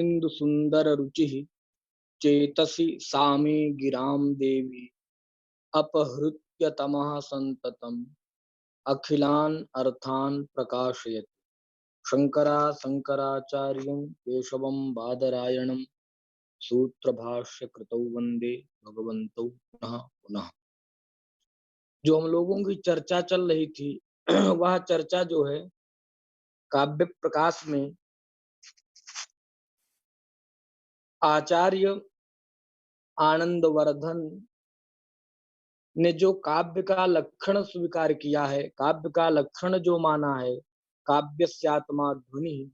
सिंधु सुंदर रुचि चेतसि सामे गिरां देवी अपहृत्य तमः संततम् अखिलान् अर्थान् प्रकाशयति। शंकरा शंकराचार्यं केशवं बादरायणं सूत्रभाष्य कृतौ वंदे भगवन्तौ पुनः पुनः। जो हम लोगों की चर्चा चल रही थी वह चर्चा जो है काव्य प्रकाश में आचार्य आनंदवर्धन ने जो काव्य का लक्षण स्वीकार किया है, काव्य का लक्षण जो माना है, काव्यस्यात्मा ध्वनि,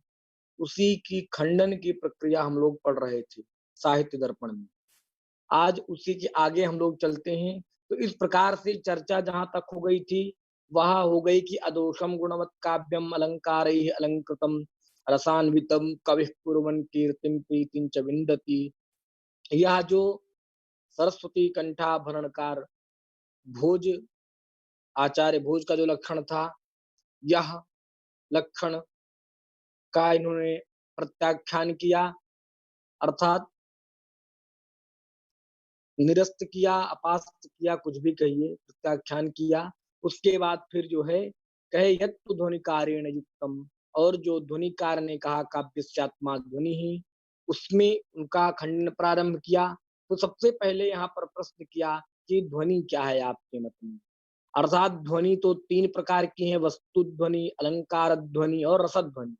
उसी की खंडन की प्रक्रिया हम लोग पढ़ रहे थे साहित्य दर्पण में। आज उसी के आगे हम लोग चलते हैं। तो इस प्रकार से चर्चा जहां तक हो गई थी वह हो गई कि अदोषम गुणवत् काव्यम अलंकारैः अलंकृतम रसान्वितम कविः कुर्वन् कीर्तिं प्रीतिं च विन्दति। यह जो सरस्वती कंठाभरणकार भोज, आचार्य भोज का जो लक्षण था, यह लक्षण का इन्होंने प्रत्याख्यान किया, अर्थात निरस्त किया, अपास्त किया, कुछ भी कहिए, प्रत्याख्यान किया। उसके बाद फिर जो है कहे यत्तु ध्वनिकारेण युक्तम, और जो ध्वनिकार ने कहा काव्यस्यात्मा ध्वनि ही, उसमें उनका खंडन प्रारंभ किया। तो सबसे पहले यहाँ पर प्रश्न किया कि ध्वनि क्या है आपके मत में। अर्थात ध्वनि तो तीन प्रकार की है, वस्तु ध्वनि, अलंकार ध्वनि और रसध्वनि।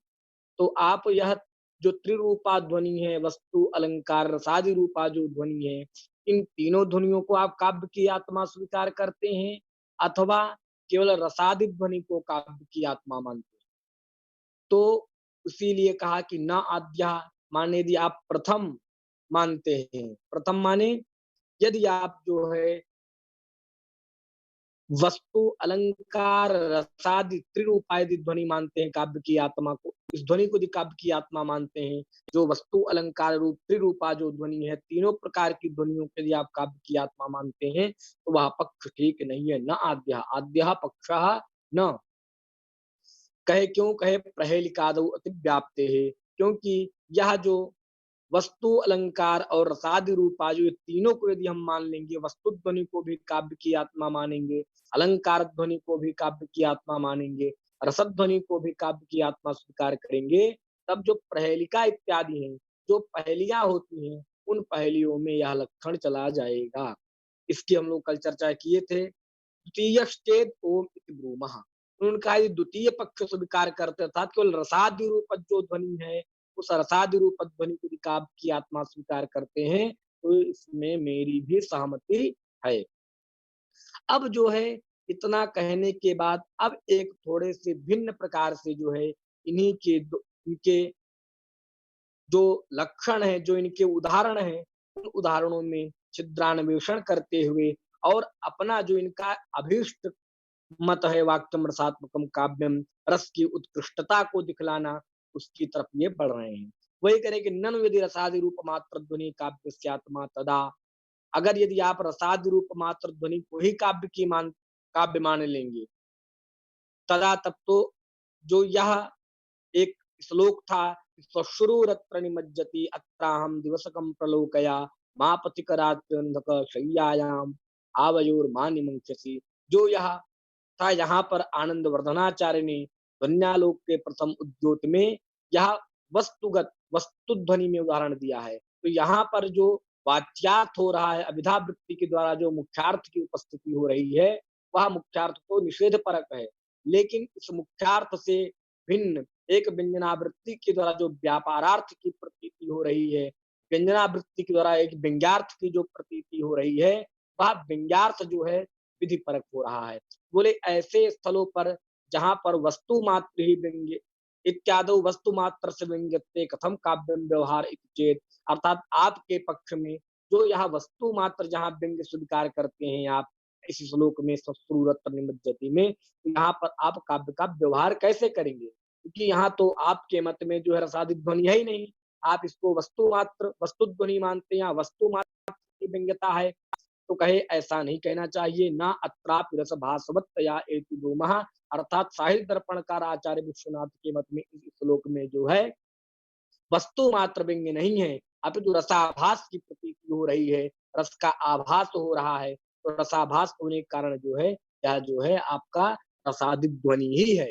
तो आप यह जो त्रिरूपा ध्वनि है, वस्तु अलंकार रसादि रूपा जो ध्वनि है, इन तीनों ध्वनियों को आप काव्य की आत्मा स्वीकार करते हैं अथवा केवल रसादि ध्वनि को काव्य की आत्मा मानते हैं। तो इसीलिए कहा कि न आद्या, माने यदि आप प्रथम मानते हैं, प्रथम माने यदि आप जो है वस्तु अलंकार रसादि त्रिरूपायदि ध्वनि मानते हैं काव्य की आत्मा को, इस ध्वनि को यदि काव्य की आत्मा मानते हैं, जो वस्तु अलंकार रूप त्रिरूपा जो ध्वनि है, तीनों प्रकार की ध्वनियों के यदि आप काव्य की आत्मा मानते हैं, तो वह पक्ष ठीक नहीं है। न आद्या, आद्या पक्षः न, कहे क्यों, कहे प्रहेलिकादौ अतिव्याप्ते है, क्योंकि यह जो वस्तु अलंकार और रसादि रूपा जो ये तीनों को यदि हम मान लेंगे, वस्तु ध्वनि को भी काव्य की आत्मा मानेंगे, अलंकार ध्वनि को भी काव्य की आत्मा मानेंगे, रसद ध्वनि को भी काव्य की आत्मा स्वीकार करेंगे, तब जो प्रहेलिका इत्यादि हैं, जो पहेलियां होती हैं, उन पहेलियों में यह लक्षण चला जाएगा। इसकी हम लोग कल चर्चा किए थे। द्वितीय चेत ओम इति ब्रूमः, उनका ये द्वितीय पक्ष स्वीकार करते, अर्थात केवल रसादि रूप जो ध्वनि है, उस रसादि रूप ध्वनि को काव्य की आत्मा स्वीकार करते हैं, तो इसमें मेरी भी सहमति है। अब जो है इतना कहने के बाद अब एक थोड़े से भिन्न प्रकार से जो है इन्हीं के इनके जो लक्षण है, जो इनके उदाहरण है, उन उदाहरणों में छिद्रान्वेषण करते हुए और अपना जो इनका अभीष्ट मत है वाक्यम रसात्मकम काव्यम, रस की उत्कृष्टता को दिखलाना, उसकी तरफ ये बढ़ रहे हैं। वही करें कि नन यदि रसादि रूप मात्र ध्वनि काव्य आत्मा तदा, अगर यदि आप रसादि रूप मात्र ध्वनि को ही काव्य मान लेंगे, तदा तब तो जो यह एक श्लोक था, स्वश्रुरत्र निमज्जति अत्राहम दिवसकम प्रलोकया मापतिकरात्यंधक शय्यायाम आवयोर मानिमंक्षसी, जो यह था, यहाँ पर आनंद वर्धनाचार्य ने ध्वन्यालोक के प्रथम उद्योत में यह वस्तुगत वस्तु ध्वनि में उदाहरण दिया है। तो यहाँ पर जो वाच्यार्थ हो रहा है, अभिधा वृत्ति के द्वारा जो मुख्यार्थ की उपस्थिति हो रही है, वह मुख्यार्थ तो निषेध परक है, लेकिन इस मुख्यार्थ से भिन्न एक व्यंजनावृत्ति के द्वारा जो व्यापारार्थ की प्रतीति हो रही है, व्यंजनावृत्ति के द्वारा एक व्यंग्यार्थ की जो प्रतीति हो रही है, वह व्यंग्यार्थ जो है विधि परक हो रहा है। बोले ऐसे स्थलों पर जहां पर वस्तु मात्र ही व्यंग्य इत्यादि वस्तु मात्र से व्यंग्यते कथम काव्यम व्यवहार चेत, अर्थात आपके पक्ष में जो यह वस्तु मात्र जहां व्यंग्य स्वीकार करते हैं आप इस श्लोक में सस्रुरत्र निमज्जति में, यहाँ पर आप काव्य का व्यवहार कैसे करेंगे, क्योंकि यहाँ तो आपके मत में जो है रसादि ध्वनि है ही नहीं, आप इसको वस्तु मात्र वस्तु ध्वनि मानते हैं, वस्तु मात्र की व्यंग्यता है। तो कहे ऐसा नहीं कहना चाहिए, ना अत्रापि रस भासवत्तया एति ब्रूमः, अर्थात साहित्य दर्पणकार आचार्य विश्वनाथ के मत में इस श्लोक में जो है वस्तु मात्र व्यंग्य नहीं है, अपितु रसाभास की प्रतीति हो रही है, रस का आभास हो रहा है। तो रसाभास होने के कारण जो है, यह जो है आपका रसादित ध्वनि ही है।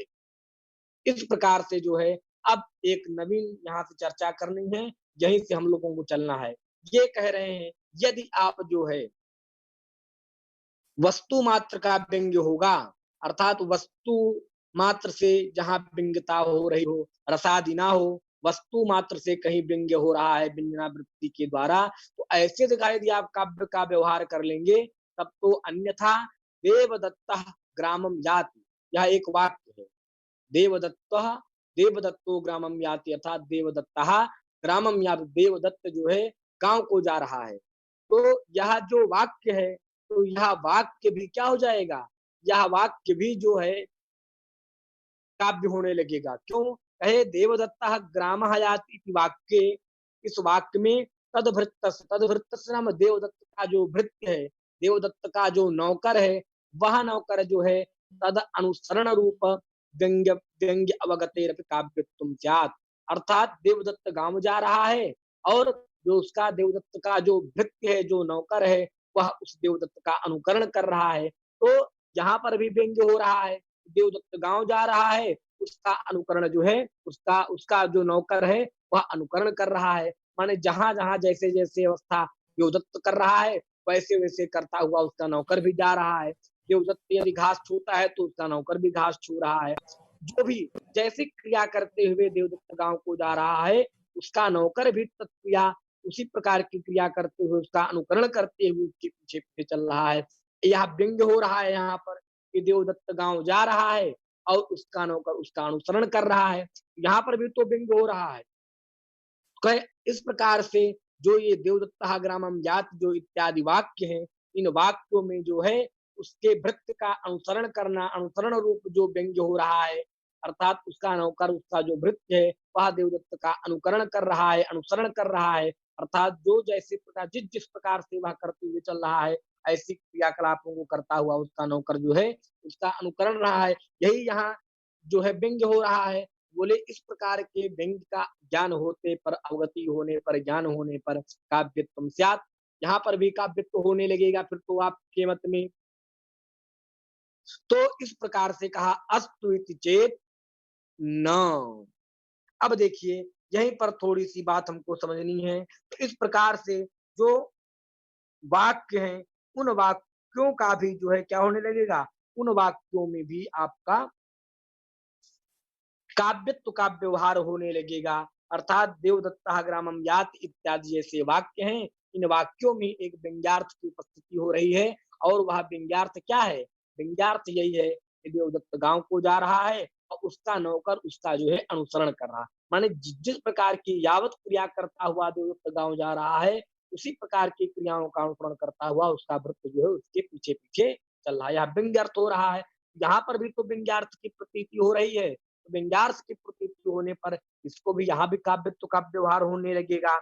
इस प्रकार से जो है अब एक नवीन यहाँ से चर्चा करनी है, यहीं से हम लोगों को चलना है। ये कह रहे हैं, यदि आप जो है वस्तु मात्र का व्यंग्य होगा, अर्थात वस्तु मात्र से जहाँ व्यंग्यता हो रही हो, रसादि ना हो, वस्तु मात्र से कहीं व्यंग्य हो रहा है व्यंजनावृत्ति के द्वारा, तो ऐसे जगह यदि आप काव्य का व्यवहार कर लेंगे, तब तो अन्यथा देवदत्तः ग्रामम याति, यह एक वाक्य है। देवदत्तः देवदत्तो ग्रामम याति, अर्थात देवदत्तः ग्रामम याति, देवदत्त जो है गांव को जा रहा है। तो यह जो वाक्य है, तो यह वाक्य भी क्या हो जाएगा, यह वाक्य भी जो है काव्य होने लगेगा। क्यों? कहे देवदत्तः ग्रामः याति इति वाक्ये, इस वाक्य में तदभृत्तस्य, तदभृत्तस्य नाम देवदत्त का जो भृत्य है, देवदत्त का जो नौकर है, वह नौकर जो है तद अनुसरण रूप व्यंग्य व्यंग्य अवगतेरपि काव्यत्वम स्यात्, अर्थात देवदत्त गांव जा रहा है और जो उसका देवदत्त का जो भृत्य है, जो नौकर है, वह उस देवदत्त का अनुकरण कर रहा है। तो यहाँ पर भी व्यंग्य हो रहा है। देवदत्त गांव जा रहा है, उसका अनुकरण जो है, उसका उसका जो नौकर है वह अनुकरण कर रहा है। माने जहां जहां जैसे जैसे अवस्था देवदत्त कर रहा है, वैसे वैसे करता हुआ उसका नौकर भी जा रहा है। देवदत्त यदि घास छूता है तो उसका नौकर भी घास छू रहा है। जो भी जैसी क्रिया करते हुए देवदत्त गांव को जा रहा है, उसका नौकर भी तत्क्रिया उसी प्रकार की क्रिया करते हुए, उसका अनुकरण करते हुए उसके पीछे पीछे चल रहा है। यह व्यंग्य हो रहा है यहाँ पर कि देवदत्त गांव जा रहा है और उसका नौकर उसका अनुसरण कर रहा है। यहाँ पर भी तो व्यंग्य हो रहा है। इस प्रकार से जो ये देवदत्तः ग्रामम जात जो इत्यादि वाक्य हैं, इन वाक्यों में जो है उसके भृत्य का अनुसरण करना, अनुसरण रूप जो व्यंग्य हो रहा है, अर्थात उसका नौकर उसका जो भृत्य है वह देवदत्त का अनुकरण कर रहा है, अनुसरण कर रहा है, अर्थात जो जैसे प्रकार जिस जिस प्रकार से वह करते हुए चल रहा है, ऐसी क्रियाकलापों को करता हुआ उसका नौकर जो है उसका अनुकरण रहा है। यही यहाँ जो है व्यंग्य हो रहा है। बोले इस प्रकार के व्यंग्य का ज्ञान होते पर, अवगति होने पर, ज्ञान होने पर काव्यत्वम स्यात्, यहाँ पर भी काव्यत्व होने लगेगा फिर तो आपके मत में। तो इस प्रकार से कहा अस्तु इति चेत न। अब देखिए यहीं पर थोड़ी सी बात हमको समझनी है। तो इस प्रकार से जो वाक्य हैं, उन वाक्यों का भी जो है क्या होने लगेगा, उन वाक्यों में भी आपका काव्यत्व का व्यवहार होने लगेगा। अर्थात देवदत्ता ग्रामम यात इत्यादि जैसे वाक्य हैं, इन वाक्यों में एक व्यंग्यार्थ की उपस्थिति हो रही है। और वह व्यंग्यार्थ क्या है, व्यंग्यार्थ यही है कि देवदत्त गांव को जा रहा है और उसका नौकर उसका जो है अनुसरण कर रहा है। माने जिस प्रकार की यावत क्रिया करता हुआ देवदत्त गांव जा रहा है, उसी प्रकार की क्रियाओं का अनुसरण करता हुआ उसका भृत्य जो है उसके पीछे पीछे चल रहा है। यह व्यंग्यार्थ हो रहा है। यहाँ पर भी तो व्यंग्यार्थ की प्रतीति हो रही है। व्यंग्यार्थ की प्रतीति होने पर इसको भी यहाँ भी काव्यत्व का व्यवहार होने लगेगा।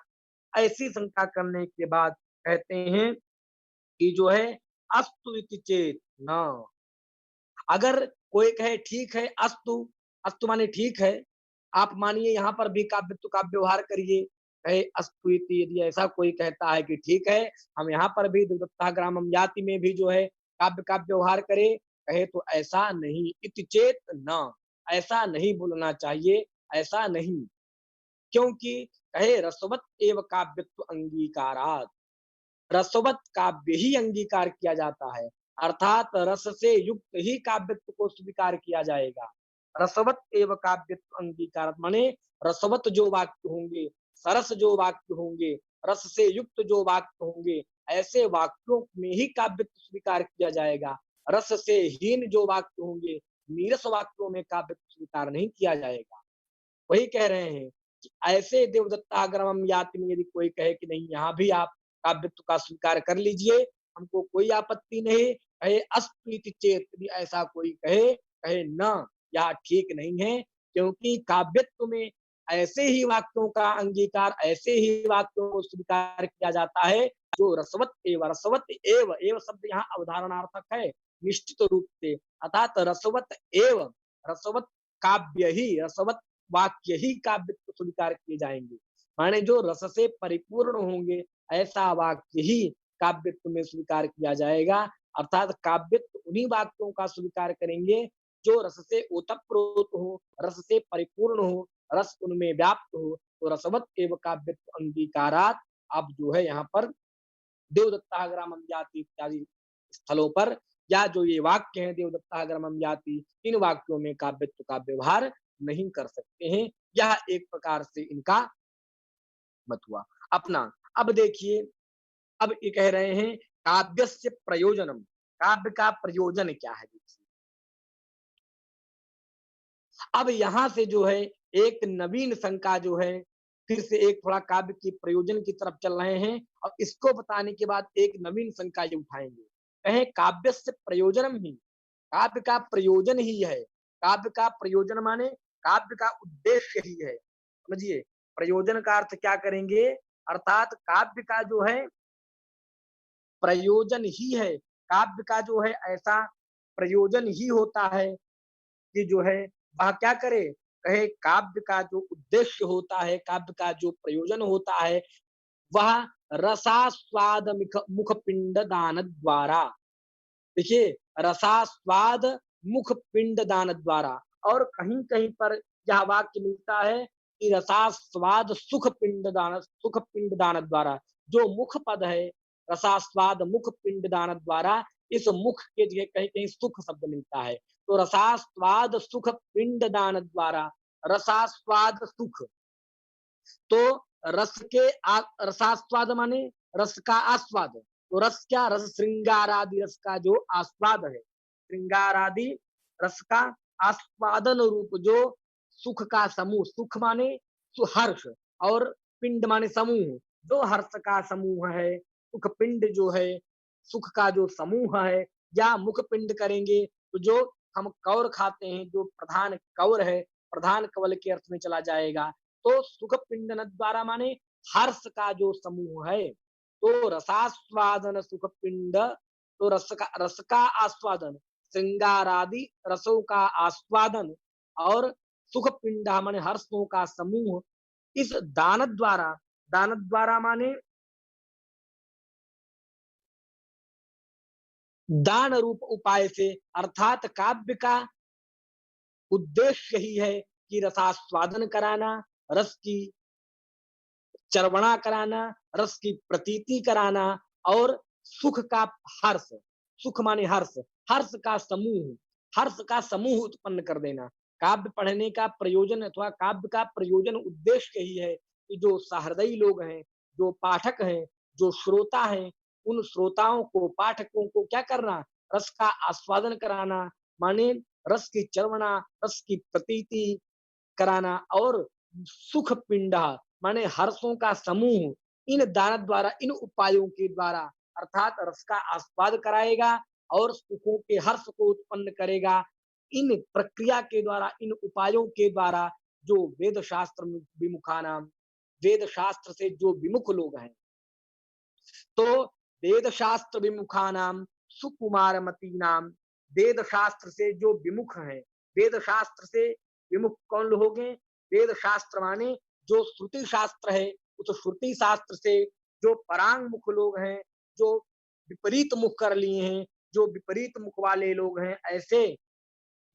ऐसी शंका करने के बाद कहते हैं कि जो है अस्तु इति चेत न, अगर कोई कहे ठीक है अस्तु, अस्तु माने ठीक है, आप मानिए यहाँ पर भी काव्यत्व का व्यवहार करिए, कहे अस्तु इति, यदि ऐसा कोई कहता है कि ठीक है हम यहाँ पर भी देवदत्ता ग्रामम याति में भी जो है काव्य का व्यवहार करें, कहे तो ऐसा नहीं, इति चेत न, ऐसा नहीं बोलना चाहिए, ऐसा नहीं। क्योंकि कहे रसवत एव काव्यत्व अंगीकारात, रसवत काव्य ही अंगीकार किया जाता है, अर्थात रस से युक्त ही काव्यत्व को स्वीकार किया जाएगा। रसवत एव काव्यत्व अंगीकार माने रसवत जो वाक्य होंगे, सरस जो वाक्य होंगे, रस से युक्त जो वाक्य होंगे, ऐसे वाक्यों में ही काव्यत्व स्वीकार किया जाएगा। रस से हीन जो वाक्य होंगे, नीरस वाक्यों में काव्यत्व स्वीकार नहीं किया जाएगा। वही कह रहे हैं कि ऐसे देवदत्ताग्रमम याति में यदि कोई कहे कि नहीं यहाँ भी आप काव्यत्व का स्वीकार कर लीजिए, हमको कोई आपत्ति नहीं, कहे अस्त्विति चेत, यदि ऐसा कोई कहे, कहे न, यह ठीक नहीं है। क्योंकि काव्यत्व में ऐसे ही वाक्यों का अंगीकार, ऐसे ही वाक्यों को स्वीकार किया जाता है जो रसवत एव, रसवत एव, एव शब्द यहाँ अवधारणार्थक है निश्चित रूप से, अर्थात रसवत एव, रसवत काव्य ही, रसवत वाक्य ही काव्य स्वीकार किए जाएंगे। माने जो रस से परिपूर्ण होंगे, ऐसा वाक्य ही काव्यत्व में स्वीकार किया जाएगा। अर्थात काव्यत्व उन्हीं वाक्यों का स्वीकार करेंगे जो रस से ओतप्रोत हो, रस से परिपूर्ण हो, रस उनमें व्याप्त हो। तो रसवत एव काव्यत्व अंगीकारात, अब जो है यहाँ पर देवदत्ता ग्रामम जाति इत्यादि स्थलों पर या जो ये वाक्य हैं देवदत्ता ग्रामम जाति, इन वाक्यों में काव्यत्व का व्यवहार नहीं कर सकते हैं। यह एक प्रकार से इनका मत हुआ अपना। अब देखिए, अब ये कह रहे हैं काव्यस्य प्रयोजनम, काव्य का प्रयोजन क्या है। देखिए अब यहाँ से जो है एक नवीन शंका जो है, फिर से एक थोड़ा काव्य के प्रयोजन की तरफ चल रहे हैं और इसको बताने के बाद एक नवीन शंका ये उठाएंगे। कहें काव्य से प्रयोजनम ही, काव्य का प्रयोजन ही है। काव्य का प्रयोजन माने काव्य का उद्देश्य ही है। समझिए, प्रयोजन का अर्थ क्या करेंगे, अर्थात काव्य का जो है प्रयोजन ही है। काव्य का जो है ऐसा प्रयोजन ही होता है कि जो है वह क्या करे, कहे काव्य का जो उद्देश्य होता है, काव्य का जो प्रयोजन होता है, वह रसास्वाद मुख पिंड दान द्वारा। देखिए, रसास्वाद मुख पिंड दान द्वारा, और कहीं कहीं पर यह वाक्य मिलता है कि रसास्वाद सुख पिंड दान द्वारा। जो मुख पद है, रसास्वाद मुख पिंड दान द्वारा, इस मुख के जगह कहीं कहीं सुख शब्द मिलता है। तो रसास्वाद सुख पिंड दान द्वारा, रसास्वाद सुख, तो रस के रसास्वाद माने रस का आस्वाद। तो रस क्या, रस श्रृंगार आदि रस का जो आस्वाद है, श्रृंगार आदि रस का आस्वादन रूप जो सुख का समूह, सुख माने हर्ष, और पिंड माने समूह, जो हर्ष का समूह है, सुख पिंड जो है सुख का जो समूह है, या मुख पिंड करेंगे तो जो हम कौर खाते हैं, जो प्रधान कौर है, प्रधान कवल के अर्थ में चला जाएगा। तो सुख पिंडन द्वारा माने हर्ष का जो समूह है। तो रसास्वादन सुख पिंड, तो रस का आस्वादन, श्रृंगार आदि रसों का आस्वादन, और सुख पिंड माने हर्षों का समूह, इस दान द्वारा, दान द्वारा माने दान रूप उपाय से, अर्थात काव्य का उद्देश्य ही है कि रसास्वादन कराना, रस की चरवणा कराना, रस की प्रतीति कराना, और सुख का हर्ष, सुख माने हर्ष, हर्ष का समूह, हर्ष का समूह उत्पन्न कर देना। काव्य पढ़ने का प्रयोजन अथवा काव्य का प्रयोजन उद्देश्य ही है कि जो सहृदयी लोग हैं, जो पाठक हैं, जो श्रोता हैं, उन श्रोताओं को, पाठकों को क्या करना, रस का आस्वादन कराना, माने रस की चरवणा, रस की प्रतीति कराना, और सुख पिंडा माने हर्षों का समूह, इन दान द्वारा, इन उपायों के द्वारा, अर्थात रस का आस्वाद कराएगा और सुखों के हर्ष को उत्पन्न करेगा। इन प्रक्रिया के द्वारा, इन उपायों के द्वारा जो वेद शास्त्र विमुखा नाम, वेद शास्त्र से जो विमुख लोग हैं, तो वेद शास्त्र विमुखा नाम सुकुमार मती नाम, वेद शास्त्र से जो विमुख हैं, वेद शास्त्र से विमुख कौन लोग हैं, वेद शास्त्र माने जो श्रुति शास्त्र है, उस श्रुति शास्त्र से जो परांग मुख लोग हैं, जो विपरीत मुख कर लिए हैं, जो विपरीत मुख वाले लोग हैं, ऐसे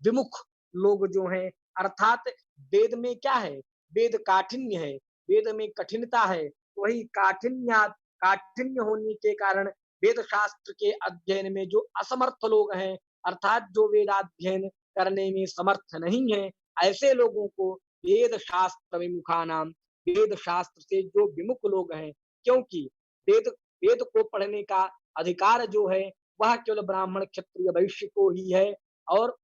विमुख लोग जो हैं, अर्थात वेद में क्या है, वेद काठिन्य है, वेद में कठिनता है, वही काठिन्य होने के कारण वेद शास्त्र के अध्ययन में जो असमर्थ लोग हैं, अर्थात जो वेदाध्ययन करने में समर्थ नहीं है, ऐसे लोगों को वेद शास्त्र विमुखा नाम, वेद शास्त्र से जो विमुख लोग हैं, क्योंकि वेद वेद को पढ़ने का अधिकार जो है वह केवल ब्राह्मण क्षत्रिय वैश्य को ही है, और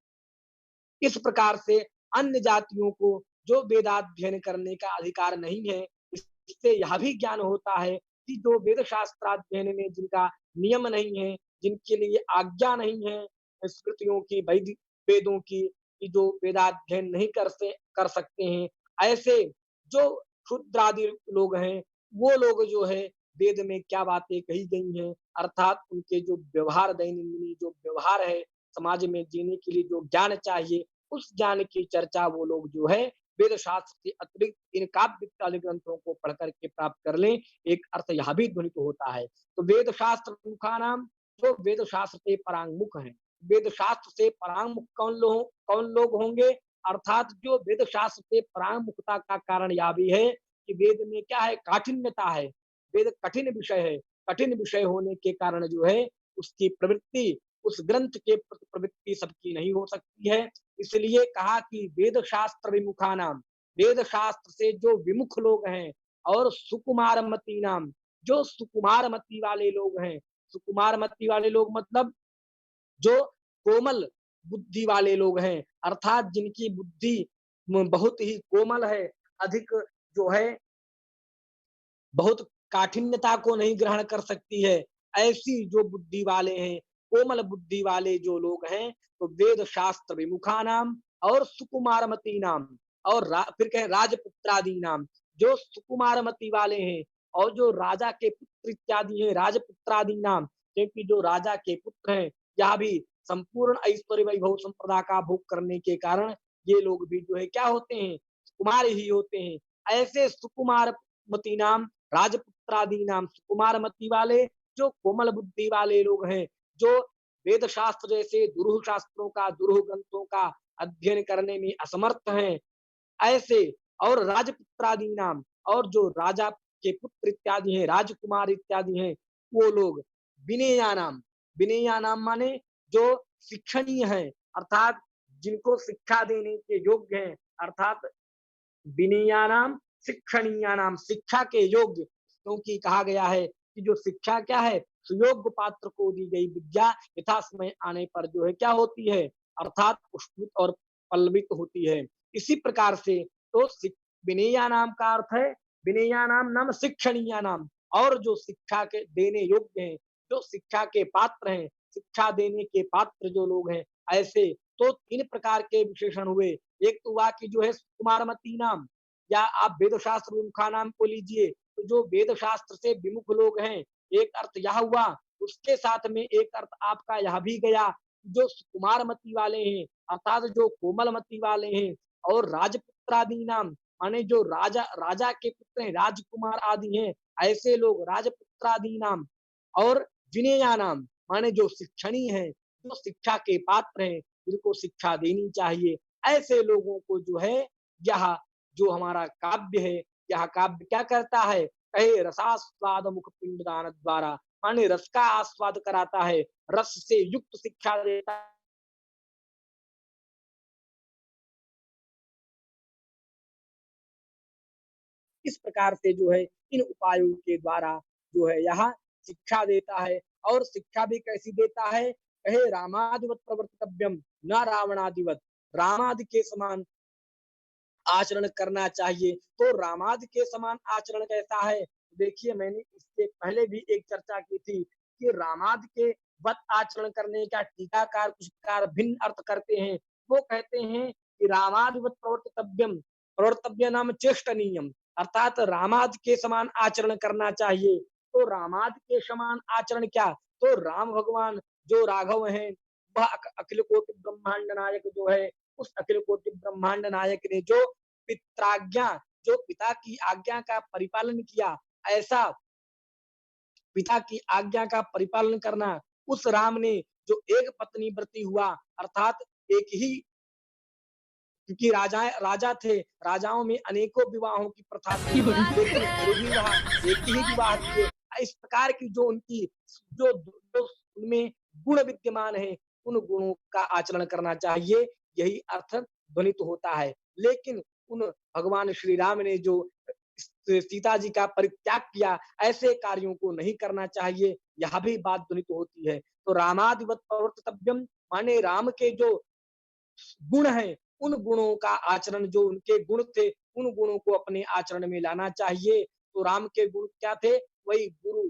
इस प्रकार से अन्य जातियों को जो वेदाध्ययन करने का अधिकार नहीं है। इससे यह भी ज्ञान होता है कि जो वेद शास्त्राध्ययन में जिनका नियम नहीं है, जिनके लिए आज्ञा नहीं है स्मृतियों की, वैदिक वेदों की, कि जो वेदाध्ययन नहीं कर सकते हैं, ऐसे जो क्षुद्रादि लोग हैं, वो लोग जो है वेद में क्या बातें कही गई हैं, अर्थात उनके जो व्यवहार, दैनंदिनी जो व्यवहार है, समाज में जीने के लिए जो ज्ञान चाहिए, उस ज्ञान की चर्चा वो लोग जो है वेद शास्त्र के अतिरिक्त इन काव्य इत्यादि ग्रंथों को पढ़ करके प्राप्त कर लें, एक अर्थ यह भी ध्वनित होता है। तो वेद शास्त्र मुखानाम, जो वेद शास्त्र के परांगमुख हैं, वेद शास्त्र से परांगमुख कौन लोग होंगे? अर्थात जो वेद शास्त्र से परांगमुखता का कारण यह भी है कि वेद में क्या है? काठिन्यता है। वेद कठिन विषय है। कठिन विषय होने के कारण जो है उसकी प्रवृत्ति, उस ग्रंथ के प्रति प्रवृत्ति सबकी नहीं हो सकती है। इसलिए कहा कि वेद शास्त्र विमुखानाम, वेद शास्त्र से जो विमुख लोग हैं, और सुकुमार मती नाम, जो सुकुमार मति वाले लोग हैं। सुकुमार मति वाले लोग मतलब जो कोमल बुद्धि वाले लोग हैं, अर्थात जिनकी बुद्धि बहुत ही कोमल है, अधिक जो है बहुत काठिन्यता को नहीं ग्रहण कर सकती है, ऐसी जो बुद्धि वाले हैं, कोमल बुद्धि वाले जो लोग हैं, तो वेद शास्त्र विमुखा नाम और सुकुमारमती नाम, और फिर कहें राजपुत्रादि नाम, जो सुकुमारमती वाले हैं और जो राजा के पुत्र इत्यादि हैं, राजपुत्रादि नाम, क्योंकि जो राजा के पुत्र हैं, यह भी संपूर्ण ऐश्वर्य वैभव संपदा का भोग करने के कारण ये लोग भी जो है क्या होते हैं? कुमार ही होते हैं। ऐसे सुकुमार मती नाम, राजपुत्रादि नाम, सुकुमार मति वाले, जो कोमल बुद्धि वाले लोग हैं, जो वेद शास्त्र जैसे दुरूह शास्त्रों का, दुरूह ग्रंथों का अध्ययन करने में असमर्थ हैं, ऐसे, और राजपुत्रादि नाम, और जो राजा के पुत्र इत्यादि हैं, राजकुमार इत्यादि हैं, वो लोग विनेया नाम, विनेया नाम माने जो शिक्षणीय है, अर्थात जिनको शिक्षा देने के योग्य हैं, अर्थात विनीयानाम शिक्षणीयानाम, शिक्षा के योग्य, क्योंकि कहा गया है कि जो शिक्षा क्या है? सुयोग्य पात्र को दी गई विद्या यथा समय आने पर जो है क्या होती है? अर्थात पुष्पित और पल्लवित होती है। इसी प्रकार से तो विनेया नाम का अर्थ है, विनेया नाम नाम शिक्षणीय नाम, और जो शिक्षा के देने योग्य हैं, जो शिक्षा के पात्र हैं, शिक्षा देने के पात्र जो लोग हैं, ऐसे तो तीन प्रकार के विशेषण हुए। एक तो हुआ कि जो है कुमारमती नाम, या आप वेद शास्त्र विमुखा नाम को लीजिए, तो जो वेद शास्त्र से विमुख लोग हैं, एक अर्थ यह हुआ। उसके साथ में एक अर्थ आपका यह भी गया, जो कुमार मती वाले हैं, अर्थात जो कोमल मती वाले हैं, और राजपुत्रादि नाम, माने जो राजा के पुत्र हैं, राजकुमार आदि हैं, ऐसे लोग राजपुत्रादि नाम, और विनया नाम, माने जो शिक्षणी है, जो शिक्षा के पात्र हैं, जिनको शिक्षा देनी चाहिए, ऐसे लोगों को जो है यह जो हमारा काव्य है, यह काव्य क्या करता है? कहे रसास्वाद मुख पिंडदान द्वारा, माने रस का आस्वाद कराता है, रस से युक्त शिक्षा देता है। इस प्रकार से जो है इन उपायों के द्वारा जो है यह शिक्षा देता है, और शिक्षा भी कैसी देता है? कहे रामादिवत प्रवर्तितव्यम न रावणादिवत, रामादि के समान आचरण करना चाहिए। तो रामादि के समान आचरण कैसा है? देखिए, मैंने इससे पहले भी एक चर्चा की थी कि रामादि के वत आचरण करने का टीकाकार कुछ कार भिन्न अर्थ करते हैं। वो कहते हैं कि रामादिवत प्रवर्तितव्यम, प्रवर्तव्य नाम चेष्टनीयम, अर्थात रामादि के समान आचरण करना चाहिए। तो रामादि के समान आचरण क्या? तो राम भगवान जो राघव हैं, वह अखिल कोटि ब्रह्मांड नायक जो है, उस अखिल कोटि ब्रह्मांड नायक ने जो पित्राज्ञा, जो पिता की आज्ञा का परिपालन किया, ऐसा पिता की आज्ञा का परिपालन करना, उस राम ने जो एक पत्नी व्रती हुआ, अर्थात एक ही, क्योंकि राजा थे, राजाओं में अनेकों विवाहों की प्रथा थी, लेकिन फिर भी वह एक ही विवाह किए। इस प्रकार की जो उनकी जो उनमें गुण विद्यमान है, उन गुणों का आचरण करना चाहिए, यही अर्थ ध्वनित होता है। लेकिन उन भगवान श्री राम ने जो सीता जी का परित्याग किया, ऐसे कार्यों को नहीं करना चाहिए, यह भी बात ध्वनित होती है। तो रामादिवत प्रवर्तितव्यम, माने राम के जो गुण हैं, उन गुणों का आचरण, जो उनके गुण थे, उन गुणों को अपने आचरण में लाना चाहिए। तो राम के गुण क्या थे? वही गुरु,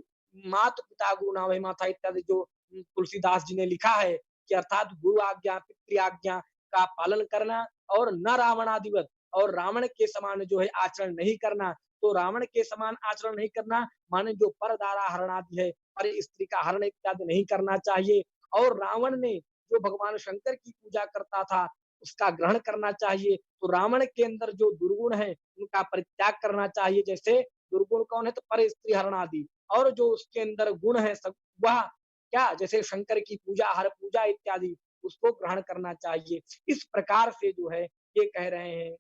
मात पिता गुरु ना वही माता इत्यादि, जो तुलसीदास जी ने लिखा है कि अर्थात गुरु आज्ञा, पितृ आज्ञा का पालन करना, और न रावणादिवत, और रावण के समान जो है आचरण नहीं करना। तो रावण के समान आचरण नहीं करना माने जो परदारा हरण आदि है, पर स्त्री का हरण इत्यादि नहीं करना चाहिए। और रावण ने जो भगवान शंकर की पूजा करता था, उसका ग्रहण करना चाहिए। तो रावण के अंदर जो दुर्गुण है उनका परित्याग करना चाहिए। जैसे दुर्गुण कौन है, तो पर स्त्री हरण आदि, और जो उसके अंदर गुण है सब वह क्या, जैसे शंकर की पूजा, हर पूजा इत्यादि, उसको ग्रहण करना चाहिए। इस प्रकार से जो है ये कह रहे हैं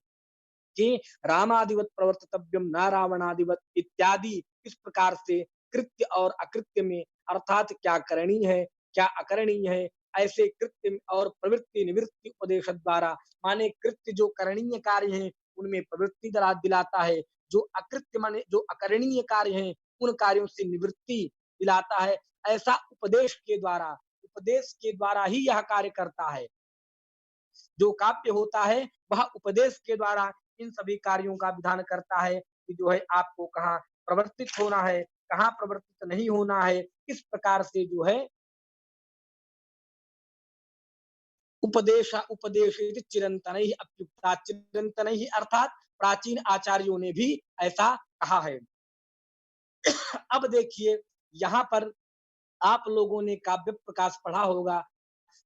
कि रामादिवत प्रवर्तितव्यम न रावणादिवत इत्यादि। इस प्रकार से कृत्य और अकृत्य में, अर्थात क्या करणीय है क्या अकरणीय है, ऐसे कृत्य और प्रवृत्ति निवृत्ति उपदेश द्वारा, माने कृत्य जो करणीय कार्य है उनमें प्रवृत्ति दिलाता है, जो अकृत्य माने जो अकरणीय कार्य है उन कार्यों से निवृत्ति दिलाता है। ऐसा उपदेश के द्वारा ही यह कार्य करता है। जो काव्य होता है वह उपदेश के द्वारा इन सभी कार्यों का विधान करता है कि जो है आपको कहाँ प्रवर्तित होना है, कहाँ प्रवर्तित नहीं होना है। इस प्रकार से जो है उपदेश उपदेश चिरंतन ही अप्युक्ता, चिरंतन ही अर्थात प्राचीन आचार्यों ने भी ऐसा कहा है। अब देखिए यहाँ पर आप लोगों ने काव्य प्रकाश पढ़ा होगा,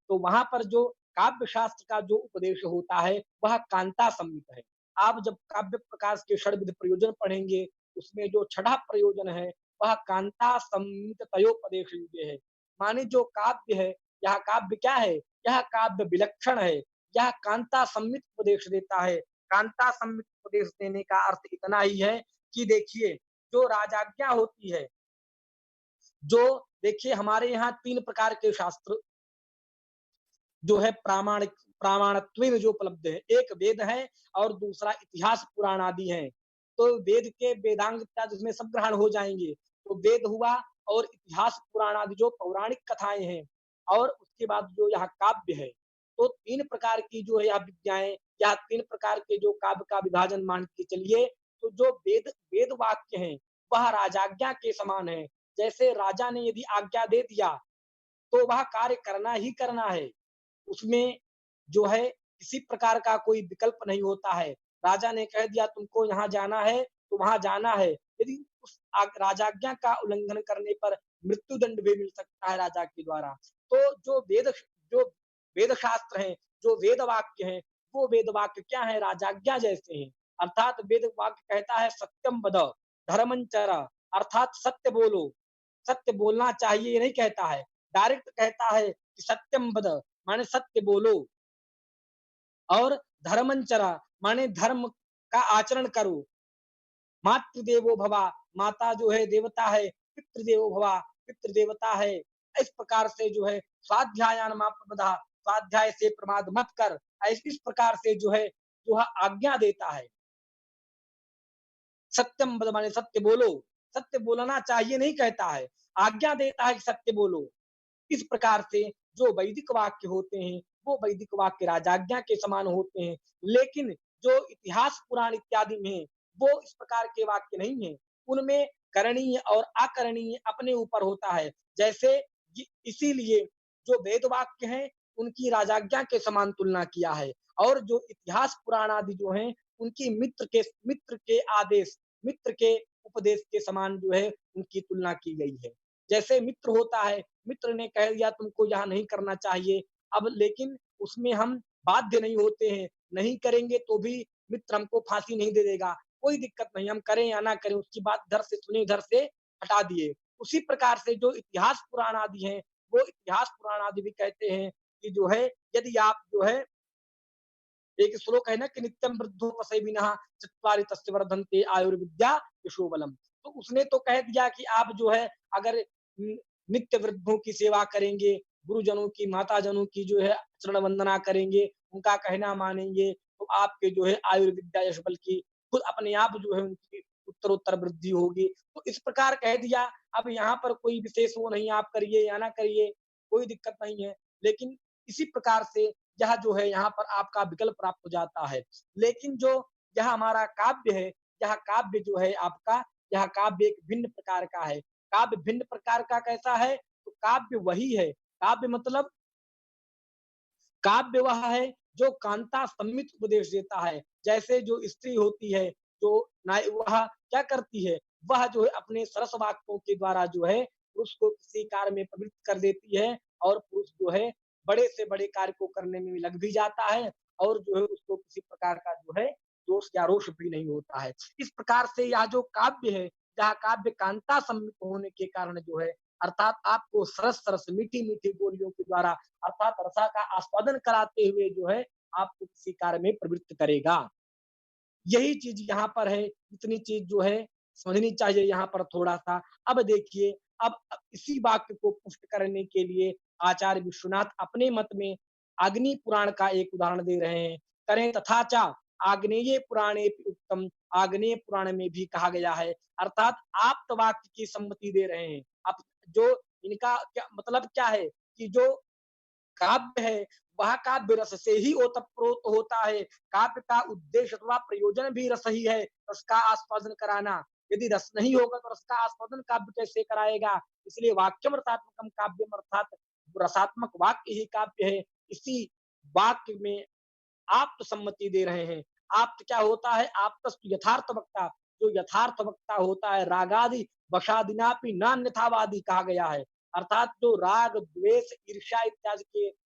तो वहां पर जो काव्य शास्त्र का जो उपदेश होता है वह कांता सम्मित है। आप जब काव्य प्रकाश के षड्विध प्रयोजन पढ़ेंगे, उसमें जो छठा प्रयोजन है वह कांता सम्मित तयोपदेश युगे है। माने जो काव्य है, यह काव्य क्या है, यह काव्य विलक्षण है, यह कांता सम्मित उपदेश देता है। कांता सम्मित उपदेश देने का अर्थ इतना ही है कि देखिए जो राजाज्ञा होती है, जो देखिए हमारे यहाँ तीन प्रकार के शास्त्र जो है प्रामाणत्वेन जो उपलब्ध है, एक वेद है और दूसरा इतिहास पुराण आदि है। तो वेद के वेदांग इत्यादि उसमें सब ग्रहण हो जाएंगे। तो वेद हुआ और इतिहास पुराण आदि जो पौराणिक कथाएं हैं, और उसके बाद जो यहाँ काव्य है। तो तीन प्रकार की जो है यह विद्याएं, या तीन प्रकार के जो काव्य का विभाजन मान के चलिए। तो जो वेद वेद वाक्य है वह राजाज्ञा के समान है। जैसे राजा ने यदि आज्ञा दे दिया तो वह कार्य करना ही करना है। उसमें जो है किसी प्रकार का कोई विकल्प नहीं होता है। राजा ने कह दिया तुमको यहाँ जाना है तो वहां जाना है। यदि उस राजाज्ञा का उल्लंघन करने पर मृत्यु दंड भी मिल सकता है राजा के द्वारा। तो जो वेद शास्त्र हैं, जो वेद वाक्य हैं, वो वेद वाक्य क्या है, राजाज्ञा जैसे हैं। अर्थात वेद वाक्य कहता है सत्यम वद धर्मंचर, अर्थात सत्य बोलो, सत्य बोलना चाहिए, ये नहीं कहता है। डायरेक्ट कहता है कि सत्यम वद माने सत्य बोलो, और धर्मंचरा माने धर्म का आचरण करो। मातृदेवो भवा, माता जो है देवता है, पितृदेवो भवा, पितृ देवता है। इस प्रकार से जो है स्वाध्यायान मा प्रमदा, स्वाध्याय से प्रमाद मत कर। इस प्रकार से जो है जो है आज्ञा देता है। सत्यम वद माने सत्य बोलो, सत्य बोलना चाहिए नहीं कहता है, आज्ञा देता है कि सत्य बोलो। इस प्रकार से जो वैदिक वाक्य होते हैं वो वैदिक वाक्य राजाज्ञा के समान होते हैं। लेकिन जो इतिहास पुराण इत्यादि में वो इस प्रकार के वाक्य नहीं है। उनमें करणीय और अकरणीय अपने ऊपर होता है। जैसे इसीलिए जो वेद वाक्य हैं उनकी राजाज्ञा के समान तुलना किया है, और जो इतिहास पुराण आदि जो हैं उनकी मित्र के आदेश, मित्र के उपदेश के समान जो है उनकी तुलना की गई है। जैसे मित्र होता है, मित्र ने कह दिया तुमको यहाँ नहीं करना चाहिए, अब लेकिन उसमें हम बाध्य नहीं होते हैं, नहीं करेंगे तो भी मित्र हमको फांसी नहीं दे देगा, कोई दिक्कत नहीं, हम करें या ना करें, उसकी बात इधर से सुनी इधर से हटा दिए। उसी प्रकार से जो इतिहास पुराण आदि हैं, वो इतिहास पुराण आदि भी कहते हैं कि जो है यदि आप जो है, एक श्लोक है ना कि नित्यम वृद्धोपसेविनः चत्वारि तस्य वर्धन्ते आयुर्विद्या यशोबलम। तो उसने तो कह दिया कि आप जो है अगर नित्य वृद्धों की सेवा करेंगे, गुरुजनों की, माता जनों की जो है चरण वंदना करेंगे, उनका कहना मानेंगे, तो आपके जो है आयुर्विद्या यश बल की खुद अपने आप जो है उनकी उत्तरोत्तर वृद्धि होगी। तो इस प्रकार कह दिया। अब यहाँ पर कोई विशेष वो नहीं, आप करिए या ना करिए, कोई दिक्कत नहीं है। लेकिन इसी प्रकार से यह जो है यहाँ पर आपका विकल्प प्राप्त हो जाता है। लेकिन जो यह हमारा काव्य है, यह काव्य जो है आपका, यह काव्य एक भिन्न प्रकार का है। काव्य भिन्न प्रकार का कैसा है, तो काव्य वही है। काव्य मतलब काव्य वह है जो कांता सम्मित उपदेश देता है। जैसे जो स्त्री होती है, जो वह क्या करती है, वह जो है अपने सरस वाक्यों के द्वारा जो है पुरुष को किसी कार्य में प्रवृत्त कर देती है, और पुरुष जो है बड़े से बड़े कार्य को करने में लग भी जाता है, और जो है उसको किसी प्रकार का जो है दोष या रोष भी नहीं होता है। इस प्रकार से यह जो काव्य है, जहाँ काव्य कांता सम्मित होने के कारण जो है अर्थात आपको सरस-सरस मीठी-मीठी बोलियों के द्वारा अर्थात रसा का आस्वादन कराते हुए जो है आपको किसी कार्य में प्रवृत्त करेगा। यही चीज़ यहाँ पर है, इतनी चीज़ जो है समझनी चाहिए यहाँ पर थोड़ा-सा। अब देखिए, अब इसी वाक्य को पुष्ट करने के लिए आचार्य विश्वनाथ अपने मत में अग्नि पुराण का एक उदाहरण दे रहे हैं। करें तथा च आग्नेये पुराणेपि उक्तम, आग्नेय पुराण में भी कहा गया है, अर्थात आप्त वाक्य की सम्मति दे रहे हैं। अब जो इनका क्या मतलब क्या है कि जो काव्य है, वह काव्य रस से ही ओतप्रोत होता है। काव्य का उद्देश्य अथवा प्रयोजन भी रस ही है, रस का आस्वादन कराना। यदि रस नहीं होगा तो रस का आस्वादन काव्य कैसे कराएगा? इसलिए वाक्यम रसात्मकम काव्यम अर्थात रसात्मक वाक्य ही काव्य है। इसी वाक्य में आप्त सम्मति दे रहे हैं। आप्त क्या होता है? आप्तस्तु यथार्थ वक्ता, जो यथार्थ वक्ता होता है, रागादि वशादिनापि नान्यथावादी कहा गया है। अर्थात जो राग, द्वेष, ईर्ष्या इत्यादि के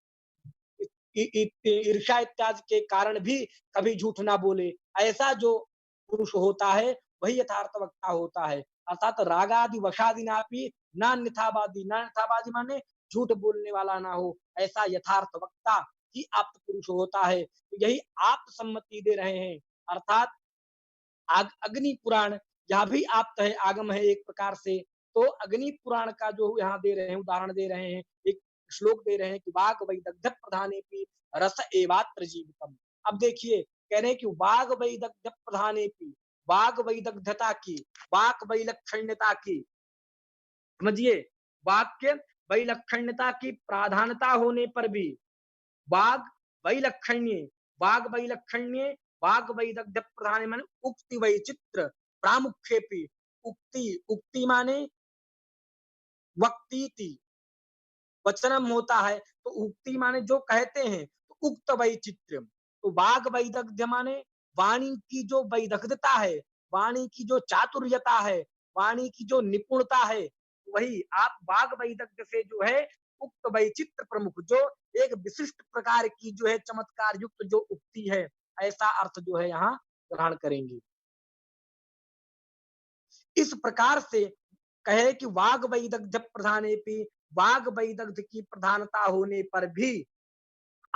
ईर्ष्या इत्यादि के कारण भी कभी झूठ ना बोले, ऐसा जो पुरुष होता है वही यथार्थ वक्ता होता है। अर्थात रागादि वशादिनापि नान्यथावादी, नान्यथावादी माने झूठ बोलने वाला ना हो, ऐसा यथार्थ वक्ता ही आप्त पुरुष होता है। तो यही आप्त सम्मति दे रहे हैं। अर्थात अग्नि पुराण यह भी आप्त है, आगम है एक प्रकार से। तो अग्नि पुराण का जो यहाँ दे रहे हैं, उदाहरण दे रहे हैं, एक श्लोक दे रहे हैं कि वाग वैदग्ध प्रधानेपि रस एवात्र जीवितम। अब देखिए, कह रहे हैं कि वाग वैदग्ध प्रधानेपि, वाग वैदग्धता की, वाक वैलक्षण्यता की, समझिए, वाक्य वैलक्षण्यता की प्राधानता होने पर भी वाग वैलक्षण्य, वाग वैलक्षण्य, वाग वैदग्ध प्रधान माने उक्ति वैचित्र प्रामुख्येपि, उक्ति, उक्ति माने वक्तीति, वचनम होता है, तो उक्ति माने जो कहते हैं, तो उक्त वैचित्र। तो वाग वैदग्ध्य माने वाणी की जो वैदग्धता है, वाणी की जो चातुर्यता है, वाणी की जो निपुणता है, वही आप वाग वैदग्ध्य से जो है उक्त वैचित्र प्रमुख, जो एक विशिष्ट प्रकार की जो है चमत्कार युक्त जो उक्ति है, ऐसा अर्थ जो है यहाँ ग्रहण करेंगे। इस प्रकार से कहे कि वाग वैदग्ध प्रधानेपि, वाग वैदग्ध की प्रधानता होने पर भी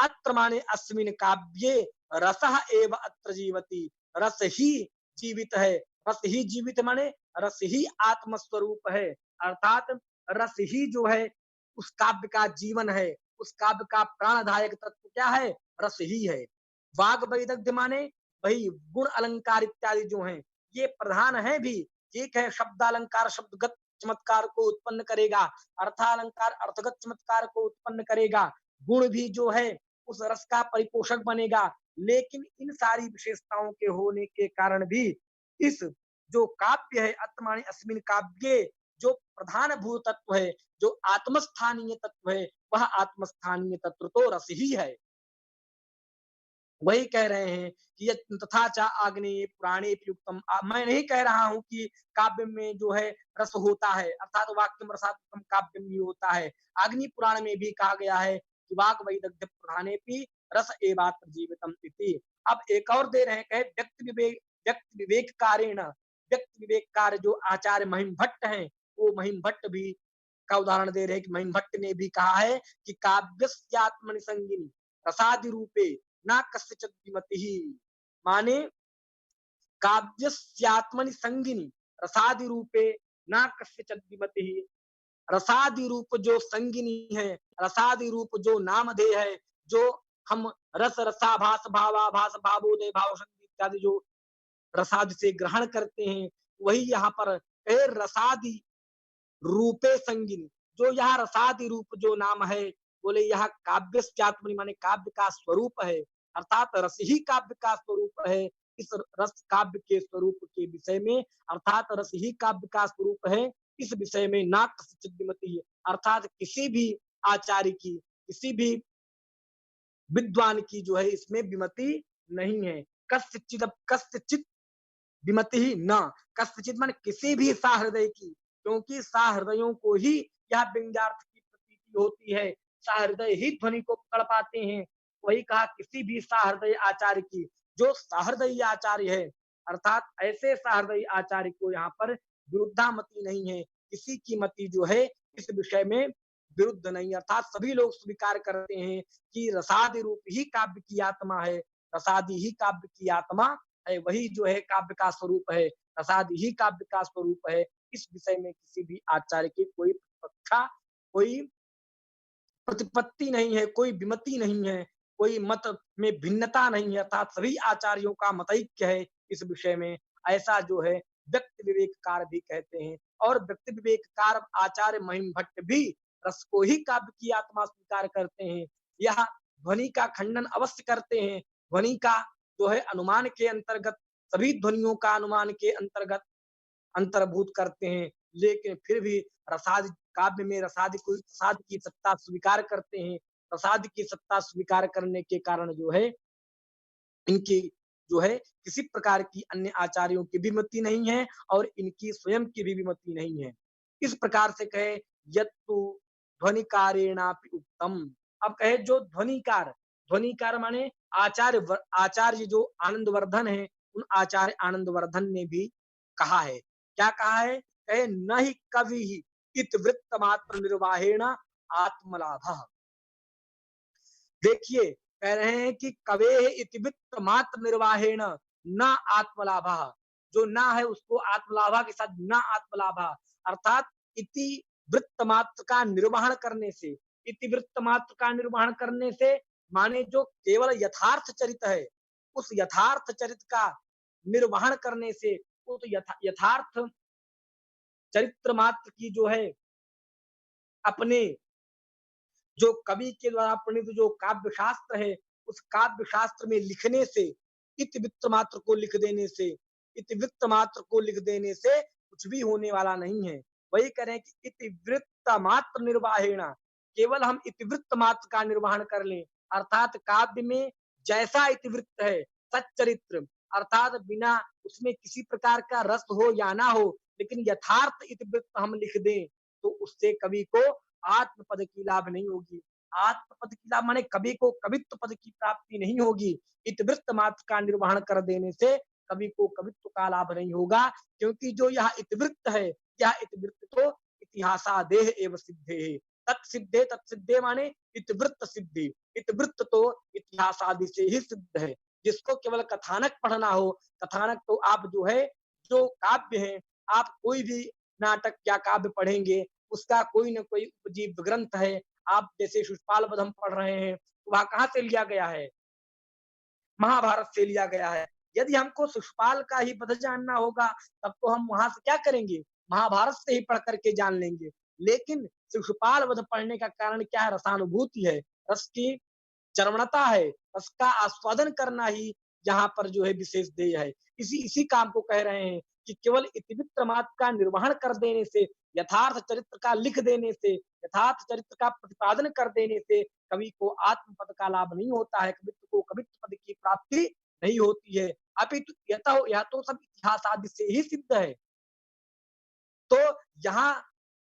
अत्र माने अस्मिन् काव्ये रसः एव अत्र जीवति, रस ही जीवित है। रस ही जीवित माने रस ही आत्म स्वरूप है, अर्थात रस ही जो है उस काव्य का जीवन है, उस काव्य का प्राणदायक तत्व क्या है? रस ही है। वाग वैदग्ध माने वही गुण अलंकार इत्यादि जो हैं, ये प्रधान है भी। एक है शब्दालंकार शब्दगत चमत्कार को उत्पन्न करेगा, अर्थालंकार अर्थगत चमत्कार को उत्पन्न करेगा, गुण भी जो है उस रस का परिपोषक बनेगा। लेकिन इन सारी विशेषताओं के होने के कारण भी इस जो काव्य है अत्मानि अस्मिन काव्ये, जो प्रधान भूत तत्व है, जो आत्मस्थानीय तत्व है, वह आत्मस्थानीय तत्व तो रस ही है। वही कह रहे हैं कि ये तथा च आग्नेय पुराणे युक्तम, मैं नहीं कह रहा हूं कि काव्य में जो है रस होता है, अर्थात वाक्यम रसात्मकम काव्यम भी होता है। अग्नि पुराण में भी कहा गया है कि वाक वैदग्ध्य प्रधाने भी रस एवात्र जीवितम इति। अब एक और दे रहे हैं, कहे व्यक्त विवेक कारेण, व्यक्त विवेक कार्य जो आचार्य महिम भट्ट हैं, वो महिम भट्ट भी का उदाहरण दे रहे हैं कि महिम भट्ट ने भी कहा है कि काव्यस्यात्मनि संगिनी रसादि रूपे ना कस्यचित विमति, माने काव्यस्यात्मनि संगिनी रसादि रूपे ना कस्यचित विमति, रसादि रूप जो संगिनी है, रसादि रूप जो नामधेय है, जो हम रस रसाभास भावाभास भावोदय भाव संगीत इत्यादि जो रसादि से ग्रहण करते हैं, वही यहाँ पर रसादि रूपे संगिनी, जो यह रसादि रूप जो नाम है, बोले यह काव्यस्यात्मनि माने काव्य का स्वरूप है, अर्थात रस ही काव्य का स्वरूप है। इस रस काव्य के स्वरूप के विषय में, अर्थात रस ही काव्य का स्वरूप है, इस विषय में ना कस्यचित विमति, अर्थात किसी भी आचार्य की, किसी भी विद्वान की जो है इसमें विमति नहीं है। कस्यचित विमति ही न, कस्यचित माने किसी भी सहृदय की, क्योंकि सहृदयों को ही यह व्यंग्यार्थ की प्रतीति होती है, सहृदय ही ध्वनि को पकड़ पाते हैं। वही कहा किसी भी सहृदय आचार्य की, जो सहृदयी आचार्य है, अर्थात ऐसे सहृदयी आचार्य को यहाँ पर विरुद्धामति नहीं है, किसी की मति जो है इस विषय में विरुद्ध नहीं, अर्थात सभी लोग स्वीकार करते हैं कि रसादि रूप ही काव्य की आत्मा है, रसादि ही काव्य की आत्मा है, वही जो है काव्य का स्वरूप है, रसादि ही काव्य का स्वरूप है। इस विषय में किसी भी आचार्य की कोई पक्षा, कोई प्रतिपत्ति नहीं है, कोई विमति नहीं है, कोई मत में भिन्नता नहीं है, अर्थात सभी आचार्यों का मतैक्य है इस विषय में। ऐसा जो है व्यक्ति विवेककार भी कहते हैं, और व्यक्ति विवेककार आचार्य महिम भट्ट भी रस को ही काव्य की आत्मा स्वीकार करते हैं। यह ध्वनि का खंडन अवश्य करते हैं, ध्वनि का जो है अनुमान के अंतर्गत, सभी ध्वनियों का अनुमान के अंतर्गत अंतर्भूत करते हैं, लेकिन फिर भी रसाद काव्य में रसाद की सत्ता स्वीकार करते हैं। रसाद की सत्ता स्वीकार करने के कारण जो है इनकी जो है किसी प्रकार की अन्य आचार्यों की भी मति नहीं है, और इनकी स्वयं की भी विमति नहीं है। इस प्रकार से कहे यत्तु ध्वनिकारेणापि उत्तम। अब कहे जो ध्वनिकार, ध्वनिकार माने आचार्य जो आनंदवर्धन है, उन आचार्य आनंदवर्धन ने भी कहा है। क्या कहा है? कहे न ही कवि ही इतवृत्त मात्र निर्वाहेण आत्मलाभ। देखिए, कह रहे हैं कि कवे इतिवित्त मात्र निर्वाहेण न आत्मलाभा, जो ना है उसको आत्मलाभा के साथ न आत्मलाभा, अर्थात इति वृत्त मात्र का निर्वहन करने से, इति वृत्त मात्र का निर्वहन करने से माने जो केवल यथार्थ चरित है, उस यथार्थ चरित का निर्वहन करने से, उस यथार्थ चरित्र मात्र की जो है अपने जो कवि के द्वारा प्रणीत जो काव्य शास्त्र है, उस काव्य शास्त्र में लिखने से, इतिवृत्त मात्र को लिख देने से, इतिवृत्त मात्र को लिख देने से कुछ भी होने वाला नहीं है। वही करें कि इतिवृत्त मात्र निर्वाहेण, केवल हम इतिवृत्त मात्र का निर्वहन कर लें, अर्थात काव्य में जैसा इतिवृत्त है, सच्चरित्र, अर्थात बिना उसमें किसी प्रकार का रस हो या ना हो, लेकिन यथार्थ इतिवृत्त हम लिख दें, तो उससे कवि को आत्मपद की लाभ नहीं होगी। आत्मपद की लाभ माने कवि को कवित्व पद की प्राप्ति नहीं होगी। इतिवृत्त मात्र का निर्वहन कर देने से कवि को कवित्व का लाभ नहीं होगा, क्योंकि जो यह इतिवृत्त है, यह इतिवृत्त तो इतिहासादेह एव सिद्धे, तत्सिद्धे, तत्सिद्धे माने इतिवृत्त सिद्धि, इतिवृत्त तो इतिहासादि से ही सिद्ध है। जिसको केवल कथानक पढ़ना हो, कथानक तो आप जो है, जो काव्य है, आप कोई भी नाटक या काव्य पढ़ेंगे, उसका कोई न कोई उपजीव्य ग्रंथ है। आप जैसे शिशुपाल वध हम पढ़ रहे हैं, तो वह कहाँ से लिया गया है? महाभारत से लिया गया है। यदि हमको शिशुपाल का ही वध जानना होगा, तब तो हम वहां से क्या करेंगे? महाभारत से ही पढ़ करके जान लेंगे। लेकिन शिशुपाल वध पढ़ने का कारण क्या है? रसानुभूति है, रस की चरवणता है, उसका आस्वादन करना ही यहाँ पर जो है विशेष ध्येय है। इसी इसी काम को कह रहे हैं कि केवल इतिवित्र मात्र का निर्वहन कर देने से, यथार्थ चरित्र का लिख देने से, यथार्थ चरित्र का प्रतिपादन कर देने से कवि को आत्मपद का लाभ नहीं होता है, कवित्व को कवित्व पद की प्राप्ति नहीं होती है। अपितु यह तो सब इतिहास आदि से ही सिद्ध है। तो यहाँ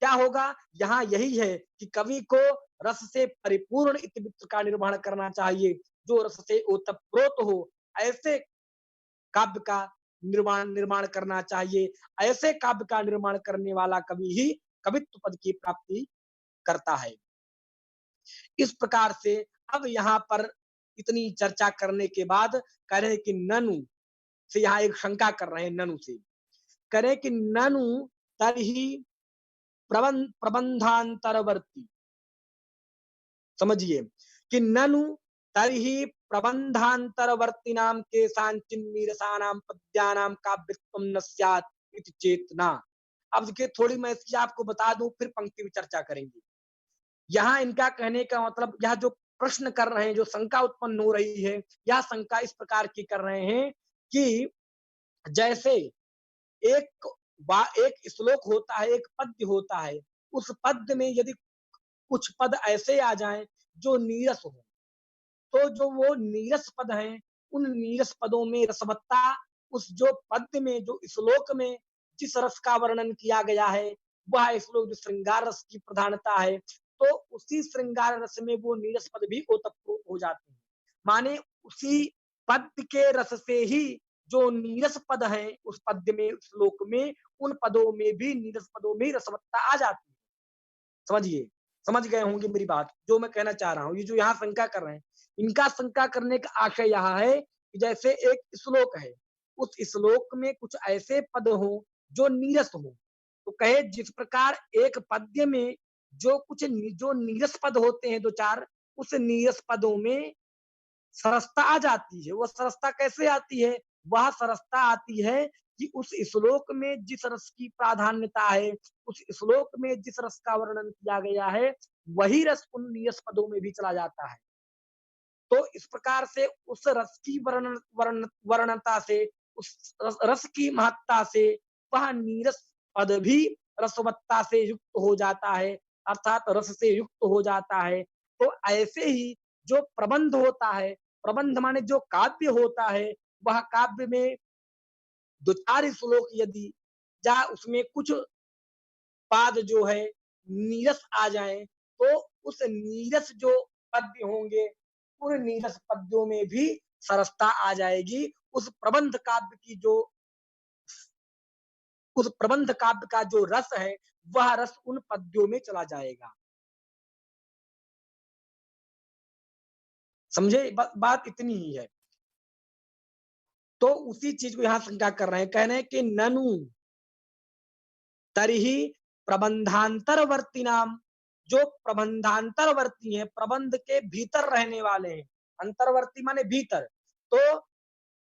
क्या होगा? यहाँ यही है कि कवि को रस से परिपूर्ण इतिवृत्त का निर्माण करना चाहिए, जो रस से ओतप्रोत हो, ऐसे काव्य का निर्माण निर्माण करना चाहिए। ऐसे काव्य का निर्माण करने वाला कवि ही कवित्व पद की प्राप्ति करता है। इस प्रकार से अब यहाँ पर इतनी चर्चा करने के बाद कह रहे हैं कि ननु से, यहाँ एक शंका कर रहे हैं ननु से, कह रहे हैं कि ननु तरही प्रबंधांतरवर्ती, समझिए कि ननु तरही प्रबंधांतरवर्तीनाम के सांचिन्नीरसानाम पद्यानाम काव्यत्वम न स्यात् इति चेतना। अब देखिए, थोड़ी मैं इसकी आपको बता दूं, फिर पंक्ति में चर्चा करेंगे। यहाँ इनका कहने का मतलब, यह जो प्रश्न कर रहे हैं, जो शंका उत्पन्न हो रही है, यह शंका इस प्रकार की कर रहे हैं कि जैसे एक एक श्लोक होता है, एक पद्य होता है, उस पद्य में यदि कुछ पद ऐसे आ जाएं जो नीरस हो, तो जो वो नीरस पद हैं, उन नीरस पदों में रसवत्ता, उस जो पद्य में, जो श्लोक में जिस रस का वर्णन किया गया है, वह श्लोक जो श्रृंगार रस की प्रधानता है, तो उसी श्रृंगार रस में वो नीरस पद भी ओतप्रोत हो जाते हैं। माने उसी पद्य के रस से ही जो नीरस पद है उस पद्य में, उस श्लोक में, उन पदों में भी, नीरस पदों में रसवत्ता आ जाती है। समझिए, समझ गए होंगे मेरी बात, जो मैं कहना चाह रहा हूँ। ये जो यहाँ शंका कर रहे हैं, इनका शंका करने का आशय यहाँ है कि जैसे एक श्लोक है, उस श्लोक में कुछ ऐसे पद हों जो नीरस हों। तो कहे जिस प्रकार एक पद्य में जो नीरस पद होते हैं 2-4, उस नीरस पदों में सरसता आ जाती है। वो सरसता कैसे आती है? वह सरसता आती है कि उस श्लोक में जिस रस की प्राधान्यता है, उस श्लोक में जिस रस का वर्णन किया गया है, वही रस उन नीरस पदों में भी चला जाता है। तो इस प्रकार से उस रस की वर्णनता से, उस रस की महत्ता से वह नीरस पद भी रसवत्ता से युक्त हो जाता है, अर्थात रस से युक्त हो जाता है। तो ऐसे ही जो प्रबंध होता है, प्रबंध माने जो काव्य होता है, वह काव्य में 2-4 श्लोक यदि या उसमें कुछ पाद जो है नीरस आ जाए, तो उस नीरस जो पद्य होंगे, उन नीरस पद्यों में भी सरसता आ जाएगी। उस प्रबंध काव्य का जो रस है, वह रस उन पद्यों में चला जाएगा। समझे? बात इतनी ही है। तो उसी चीज को यहाँ शंका कर रहे हैं, कह रहे हैं कि ननु तर्हि प्रबंधांतरवर्ती नाम, जो प्रबंधांतरवर्ती हैं, प्रबंध के भीतर रहने वाले हैं, अंतर्वर्ती माने भीतर, तो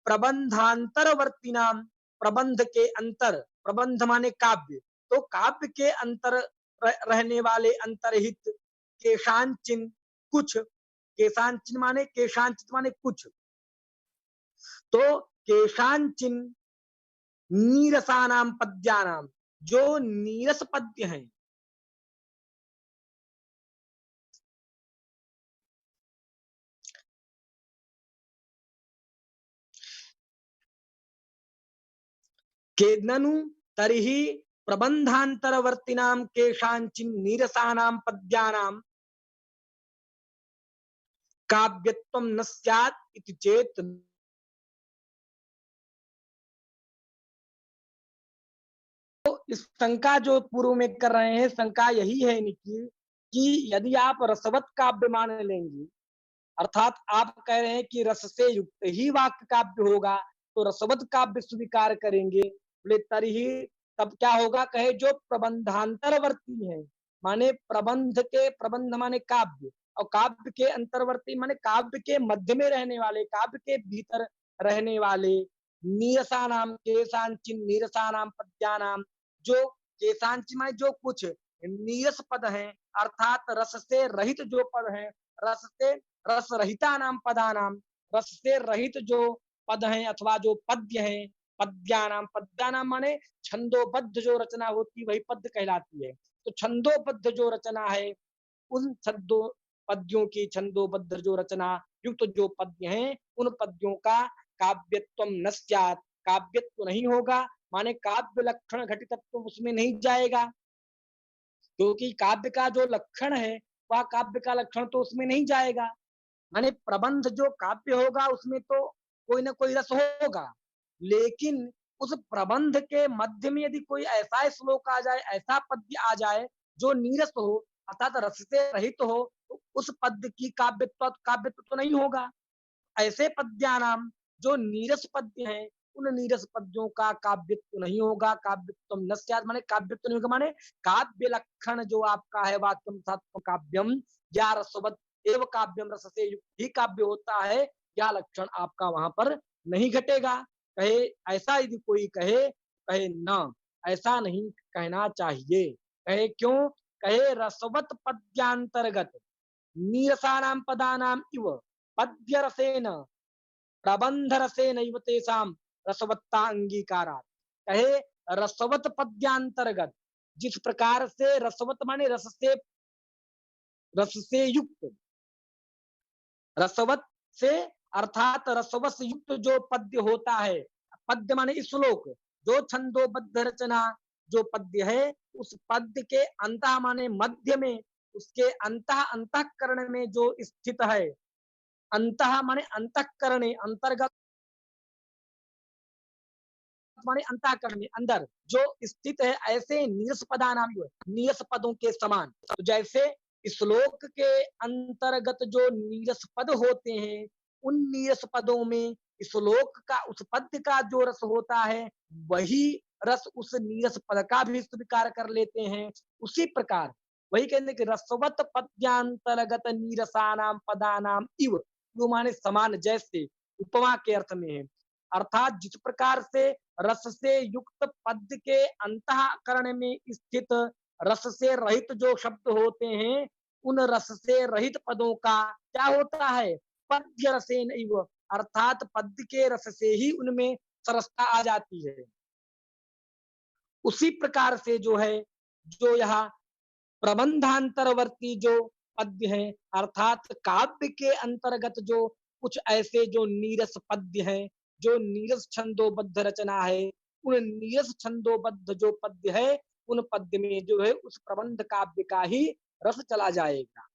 प्रबंधांतरवर्ती नाम, प्रबंध के अंतर, प्रबंध माने काव्य, तो काव्य के अंतर रहने वाले अंतरहित केशांचिन कुछ, केशांचित माने कुछ, तो केशांचिन नीरसानाम पद्यानाम, जो नीरस पद्य हैं, केदनु तर्हि प्रबंधांतरवर्तिनाम केशांचिन नीरसानाम पद्यानाम काव्यत्वम न स्यात् इति चेत। तो इस शंका जो पूर्व में कर रहे हैं, शंका यही है इनकी कि यदि आप रसवत काव्य मान लेंगे, अर्थात आप कह रहे हैं कि रस से युक्त ही वाक्य काव्य होगा, तो रसवत काव्य स्वीकार करेंगे, बोले तरही तब क्या होगा? कहे जो प्रबंधांतरवर्ती है, माने प्रबंध माने काव्य, और काव्य के अंतर्वर्ती माने काव्य के मध्य में रहने वाले, काव्य के भीतर रहने वाले, नीरसा नाम केशांचिन नीरसा नाम पद्या नाम, जो केशांचिन माने जो कुछ नीरस पद हैं, अर्थात रस से रहित जो पद हैं, रस से रस रहिता नाम पदा नाम, रस से रहित जो पद हैं अथवा जो पद्य हैं, पद्या नाम माने छंदोबद्ध जो रचना होती वही पद्य कहलाती है। तो छंदोबद्ध जो रचना है, उन छंदों पद्यों की छंदोबद्ध जो रचना युक्त जो पद्य हैं, उन पद्यों का काव्यत्व न स्यात्, काव्यत्व नहीं होगा, माने काव्य लक्षण घटितत्व उसमें नहीं जाएगा, क्योंकि काव्य का जो लक्षण है वह काव्य का लक्षण तो उसमें नहीं जाएगा। माने प्रबंध जो काव्य होगा उसमें तो कोई ना कोई रस होगा, लेकिन उस प्रबंध के मध्य में यदि कोई ऐसा श्लोक आ जाए, ऐसा पद्य आ जाए जो नीरस हो, अर्थात रस से रहित हो, तो उस पद्य की काव्यत्व तो नहीं होगा। ऐसे पद्यानाम जो नीरस पद्य हैं, उन नीरस पद्यों का काव्यत्व नहीं होगा, काव्यत्व न स्यात् माने काव्यत्व नहीं होगा, माने काव्य लक्षण जो आपका है वाक्यम सात्वम काव्यम या रसवत एवं काव्यम, रस से युक्त ही काव्य होता है, यह लक्षण आपका वहां पर नहीं घटेगा। कहे ऐसा यदि कोई कहे, कहे न, ऐसा नहीं कहना चाहिए। कहे क्यों? कहे रसवत पद्यांतर्गत नीरसानाम पदानाम इव पद्य रसेन प्रबंध रसेन इव तेषाम रसवत्ता अंगीकारात्। कहे रसवत पद्यांतर्गत, जिस प्रकार से रसवत माने रस से युक्त, रसवत से अर्थात रसवस युक्त जो पद्य होता है, पद्य माने श्लोक, जो छंदोबद्ध रचना जो पद्य है, उस पद्य के अंतः माने मध्य में, उसके अंतःकरण में जो स्थित है, अंतः माने अंतःकरणे, अंतर्गत माने अंतःकरण में, अंदर जो स्थित है, ऐसे नीरस पदा नाम जो है, नीरस पदों के समान। तो जैसे श्लोक के अंतर्गत जो नीरस पद होते हैं, उन नीरस पदों में श्लोक का, उस पद्य का जो रस होता है, वही रस उस नीरस पद का भी स्वीकार कर लेते हैं। उसी प्रकार वही कहते हैं कि रसवत पद्यांतर्गत नीरसानाम पदानाम इव, यो माने समान, जैसे उपमा के अर्थ में है। अर्थात जिस प्रकार से रस से युक्त पद्य के अंतःकरण में स्थित रस से रहित जो शब्द होते हैं, उन रस से रहित पदों का क्या होता है, पद्य रसेन इव, अर्थात पद्य के रस से ही उनमें सरसता आ जाती है। उसी प्रकार से जो है, जो यहाँ प्रबंधांतरवर्ती जो पद्य हैं, अर्थात काव्य के अंतर्गत जो कुछ ऐसे जो नीरस पद्य हैं, जो नीरस छंदोबद्ध रचना है, उन नीरस छंदोबद्ध जो पद्य है, उन पद्य में जो है उस प्रबंध काव्य का ही रस चला जाएगा।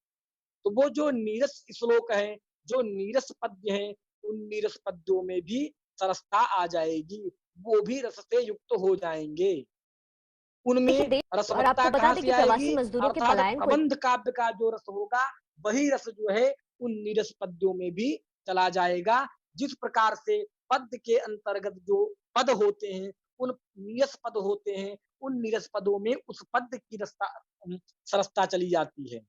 तो वो जो नीरस श्लोक है, जो नीरस पद्य है, उन नीरस पद्यों में भी सरसता आ जाएगी, वो भी रस से युक्त हो जाएंगे। देखिए उनमें देश और रसवत्ता आपको बता कहाँ दें से कि प्रवासी आएगी, मजदूरों के अर्थात पलायन को प्रबंध काव्य का जो रस होगा, वही रस जो है उन नीरस पद्यों में भी चला जाएगा। जिस प्रकार से पद्य के अंतर्गत जो पद होते हैं, उन नीरस पद होते हैं, उन नीरस पदों में उस पद्य की सरसता चली जाती है।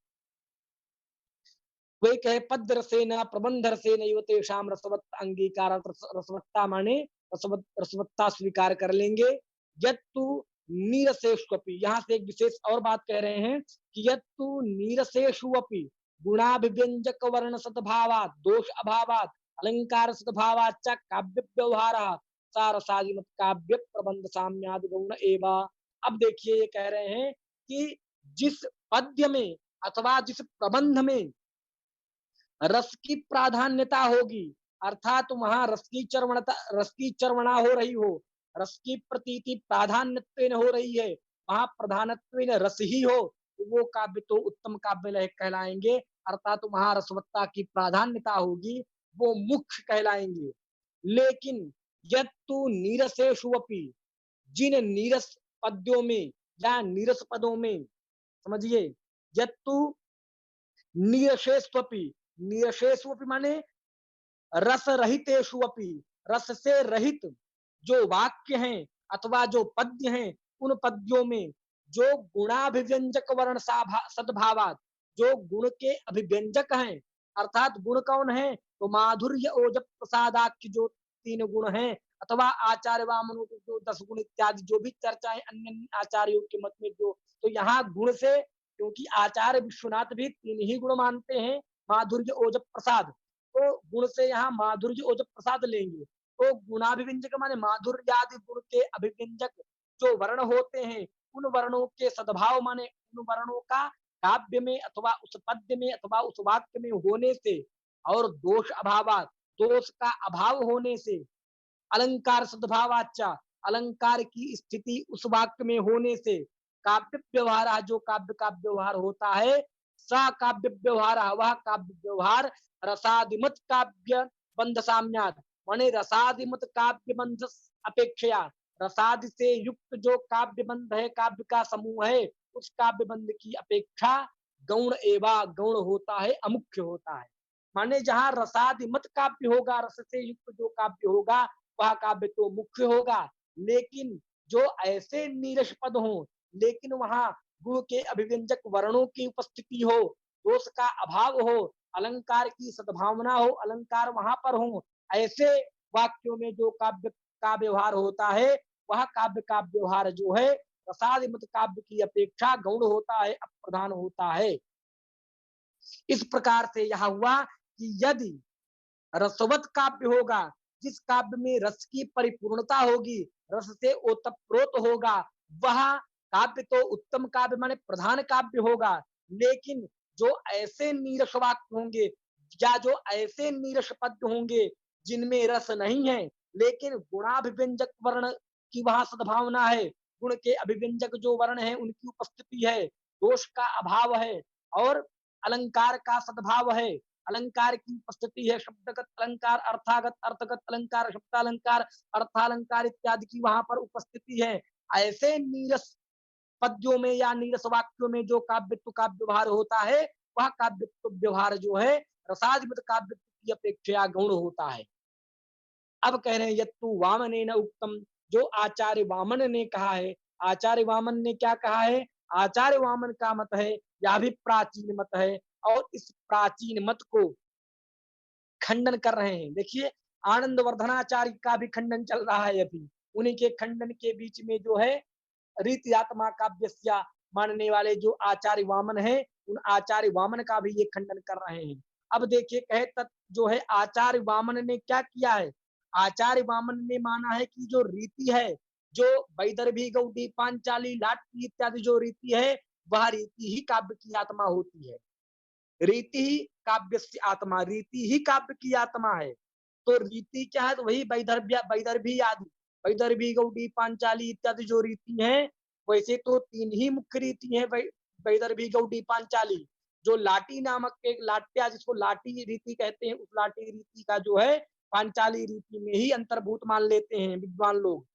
वही कहे पद्य रसेन प्रबंध रसेन इव तेषाम रसवत्त अंगीकार, रसवत्ता माने रसवत्ता स्वीकार कर लेंगे। यत्तु नीरसेष्वपि, यहाँ से एक विशेष और बात कह रहे हैं कि यत्तु नीरसेष्वपि गुणाभिव्यंजक वर्ण सद्भावात् दोष अभावात् अलंकार सद्भावाच्च काव्य व्यवहारः सा रसादिमत काव्य प्रबंध साम्यादि गौण एवा। अब देखिए ये कह रहे हैं कि जिस पद्य में अथवा जिस प्रबंध में रस की प्राधान्यता होगी, अर्थात वहां रस की चर्वणा हो रही हो, रस की प्रतीति प्राधान्यत्वेन हो रही है, वहां प्रधानत्वेन रस ही हो, तो वो काव्य तो उत्तम काव्य कहलाएंगे। अर्थात वहां रसवत्ता की प्राधान्यता होगी, वो मुख्य कहलाएंगे। लेकिन यत्तु नीरसेषु अपि, जिन नीरस पद्यों में या नीरस पदों में, समझिए, यत्तु नीरसेष्वपि, नीरसेष्वपि माने रस रहितेषु अपि, रस से रहित जो वाक्य हैं अथवा जो पद्य हैं, उन पद्यों में जो गुणाभिव्यंजक वर्ण सद्भावात, जो गुण के अभिव्यंजक हैं, अर्थात गुण कौन है, तो माधुर्य ओजप प्रसादाख्य जो तीन गुण हैं, अथवा आचार्य वामनों के जो 10 गुण इत्यादि जो भी चर्चाएं अन्य आचार्यों के मत में जो, तो यहाँ गुण से, क्योंकि आचार्य विश्वनाथ भी तीन ही गुण मानते हैं, माधुर्य ओजप प्रसाद, तो गुण से यहाँ माधुर्य ओजप प्रसाद लेंगे। तो गुणाभिव्यंजक माने माधुर्यादि गुण के अभिव्यंजक जो वर्ण होते हैं, उन वर्णों के सद्भाव माने उन वर्णों का काव्य में अथवा उस पद्य में अथवा उस वाक्य में होने से, और दोष अभाव, दोष का अभाव होने से, अलंकार सद्भावाचा, अलंकार की स्थिति उस वाक्य में होने से, काव्य व्यवहार, जो काव्य का व्यवहार होता है, सा काव्य व्यवहार, वह काव्य व्यवहार रसादिमत काव्य बंध साम्यात, माने रसादिमत काव्य बंध अपेक्षा, रसादि से युक्त जो काव्य बंध है, काव्य का समूह है, उस काव्य बंध की अपेक्षा गौण एवा, गौण होता है, अमुख्य होता है। माने जहां रसादिमत काव्य होगा, रस से युक्त जो काव्य होगा, वह काव्य तो मुख्य होगा। लेकिन जो ऐसे नीरस पद हो, लेकिन वहां गुण के अभिव्यंजक वर्णों की उपस्थिति हो, दोष का अभाव हो, अलंकार की सद्भावना हो, अलंकार वहां पर हो, ऐसे वाक्यों में जो काव्य का व्यवहार होता है, वह काव्य का व्यवहार जो है रसादिमत काव्य की अपेक्षा गौण होता है, अप्रधान होता है। इस प्रकार से यह हुआ कि यदि रसवत काव्य होगा, जिस काव्य में रस की परिपूर्णता होगी, रस से ओतप्रोत होगा, वह काव्य तो उत्तम काव्य माने प्रधान काव्य होगा। लेकिन जो ऐसे नीरस वाक्य होंगे या जो ऐसे नीरस पद्य होंगे जिनमें रस नहीं है, लेकिन गुणाभिव्यंजक वर्ण की वहां सद्भावना है, गुण के अभिव्यंजक जो वर्ण है उनकी उपस्थिति है, दोष का अभाव है और अलंकार का सद्भाव है, अलंकार की उपस्थिति है, शब्दगत अलंकार, अर्थागत, अर्थगत अलंकार, शब्दालंकार, अर्थालंकार इत्यादि की वहां पर उपस्थिति है। ऐसे नीरस पद्यों में या नीरस वाक्यों में जो काव्यत्व का व्यवहार होता है, वह काव्यत्व व्यवहार जो है रसाधिमत काव्यत्व की अपेक्षा गौण होता है। अब कह रहे हैं यत्तु वामनेन उक्तम, जो आचार्य वामन ने कहा है। आचार्य वामन ने क्या कहा है? आचार्य वामन का मत है, यह भी प्राचीन मत है, और इस प्राचीन मत को खंडन कर रहे हैं। देखिए, आनंद वर्धनाचार्य का भी खंडन चल रहा है अभी। उन्हीं के खंडन के बीच में जो है रीतियात्मा काव्यस्या मानने वाले जो आचार्य वामन है, उन आचार्य वामन का भी ये खंडन कर रहे हैं। अब देखिए, कहे तत् जो है आचार्य वामन ने क्या किया है? आचार्य वामन ने माना है कि जो रीति है, जो वैदर्भी, गौड़ी, पांचाली, लाटकी इत्यादि जो रीति है, वह रीति ही काव्य की आत्मा होती है। रीति ही काव्य की आत्मा, रीति ही काव्य की आत्मा है। तो रीति क्या है? तो वही वैदर्भी आदि, वैदर्भी, गौड़ी, पांचाली इत्यादि जो रीति है, वैसे तो तीन ही मुख्य रीति है, वैदर्भी, गौड़ी, पांचाली। जो लाटी नामक एक लाट्या, जिसको लाटी रीति कहते हैं, उस लाटी रीति का जो है पांचाली रीति में ही अंतर्भूत मान लेते हैं विद्वान लोग।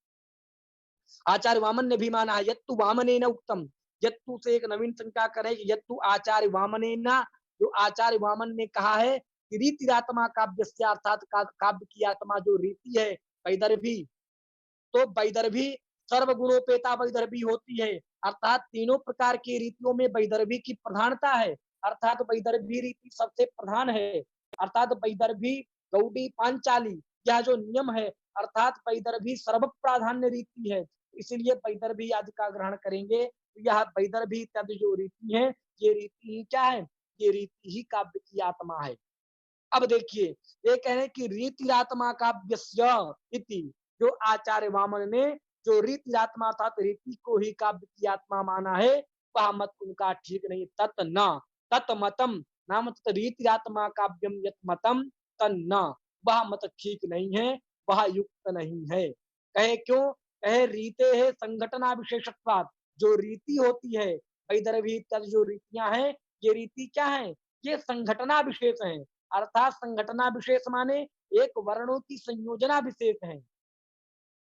आचार्य वामन ने भी माना है, यत्तु वामनेन उक्तम। यत्तु से एक नवीन शंका करे कि यत्तु आचार्य वामनेन, जो आचार्य वामन ने कहा है कि रीतिरात्मा काव्यस्य, अर्थात काव्य की आत्मा जो रीति है वैदर्भी, तो वैदर्भी सर्वगुणोपेता वैदर्भी होती है। अर्थात तीनों प्रकार की रीतियों में वैदर्भी की प्रधानता है, अर्थात वैदर्भी रीति सबसे प्रधान है। अर्थात वैदर्भी, गौड़ी, पांचाली, यह जो नियम है, अर्थात वैदर्भी सर्व प्राधान्य रीति है। इसलिए वैदर्भी आदि का ग्रहण करेंगे तो यह वैदर्भी इत्यादि जो रीति है, ये रीति ही क्या है? ये रीति ही काव्य की आत्मा है। अब देखिए, ये कह रहे हैं कि रीतिरात्मा काव्यस्य इति, जो आचार्य वामन ने जो रीतिरात्मा अर्थात रीति को ही काव्य की आत्मा माना है, वह मत उनका ठीक नहीं। तत् न तत्मतम, नाम रीतिरात्मा काव्यम यत मतम तन्न, वह मत ठीक नहीं है, वह युक्त नहीं है। कहे क्यों? कहे रीते है संघटना विशेषत्वात्, जो रीति होती है वैदर्भी इत्यादि जो रीतियां हैं, ये रीति क्या है? ये संघटना विशेष है। अर्थात संघटना विशेष माने एक वर्णों की संयोजना विशेष है।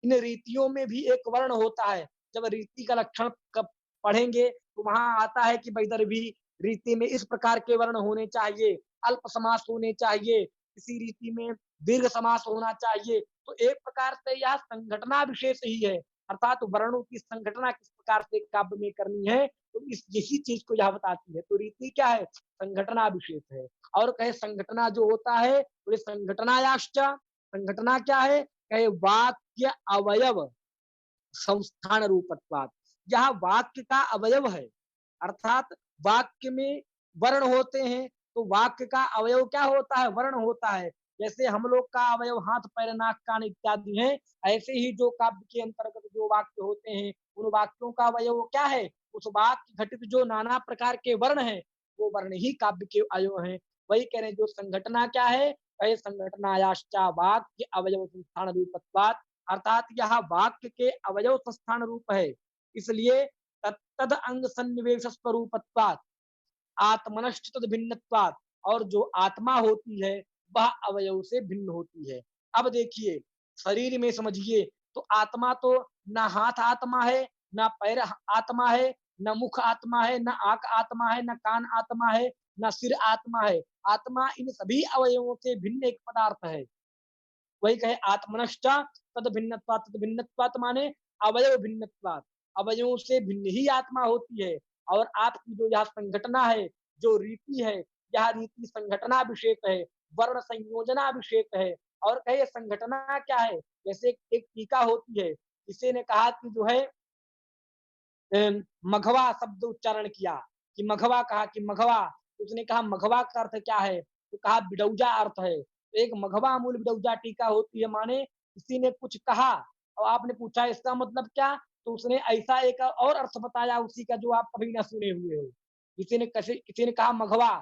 इन रीतियों में भी एक वर्ण होता है। जब रीति का लक्षण पढ़ेंगे तो वहां आता है कि वैदर्भी रीति में इस प्रकार के वर्ण होने चाहिए, अल्प समास होने चाहिए, किसी रीति में दीर्घ समास होना चाहिए। तो एक प्रकार से यह संघटना विशेष ही है, अर्थात वर्णों की संघटना किस प्रकार से काव्य में करनी है, तो इस यही चीज को यह बताती है। तो रीति क्या है? संघटना विशेष है। और कहे संघटना जो होता है, तो संघटनायाश्च, संघटना क्या है? कहे वाक्य अवयव संस्थान रूपत्वात्, यह वाक्य का अवयव है। अर्थात वाक्य में वर्ण होते हैं, तो वाक्य का अवयव क्या होता है? वर्ण होता है। जैसे हम लोग का अवयव हाथ, पैर, नाक, कान इत्यादि हैं, ऐसे ही जो काव्य के अंतर्गत जो वाक्य होते हैं, उन वाक्यों का अवयव क्या है? उस वाक्य घटित जो नाना प्रकार के वर्ण हैं, वो वर्ण ही काव्य के अवयव हैं। वही कह रहे हैं, जो संघटना क्या है? कहे संघटनायाश्चा वाक्य अवयव संस्थान रूपत्वात्, अर्थात यह वाक्य के अवयव संस्थान रूप है। इसलिए तद अंग सन्निवेश स्वरूपत्वात् आत्मनश्च तद भिन्नत्वात्, और जो आत्मा होती है वह अवयव से भिन्न होती है। अब देखिए, शरीर में समझिए, तो आत्मा तो ना हाथ आत्मा है, ना पैर आत्मा है, न मुख आत्मा है, न आंख आत्मा है, न कान आत्मा है, न सिर आत्मा है। आत्मा इन सभी अवयवों से भिन्न एक पदार्थ है। वही कहे आत्मनश्च तद भिन्नत्वात्, तद भिन्नत्वात् माने अवयव भिन्नत्वात्, अवयवों से भिन्न ही आत्मा होती है। और आपकी जो यह संघटना है, जो रीति है, यह रीति संघटना विशेष है, वर्ण संयोजना विशेष है। और कहे संघटना क्या है? जैसे एक टीका होती है, किसी ने कहा कि जो है मघवा शब्द उच्चारण किया, कि मघवा, कहा कि मघवा, उसने कहा मघवा का अर्थ क्या है? तो कहा बिडौजा अर्थ है। तो एक मघवा मूल बिडौजा टीका होती है, माने किसी ने कुछ कहा और आपने पूछा इसका मतलब क्या, तो उसने ऐसा एक और अर्थ बताया उसी का जो आप कभी ना सुने हुए हो। किसी ने कहा मघवा,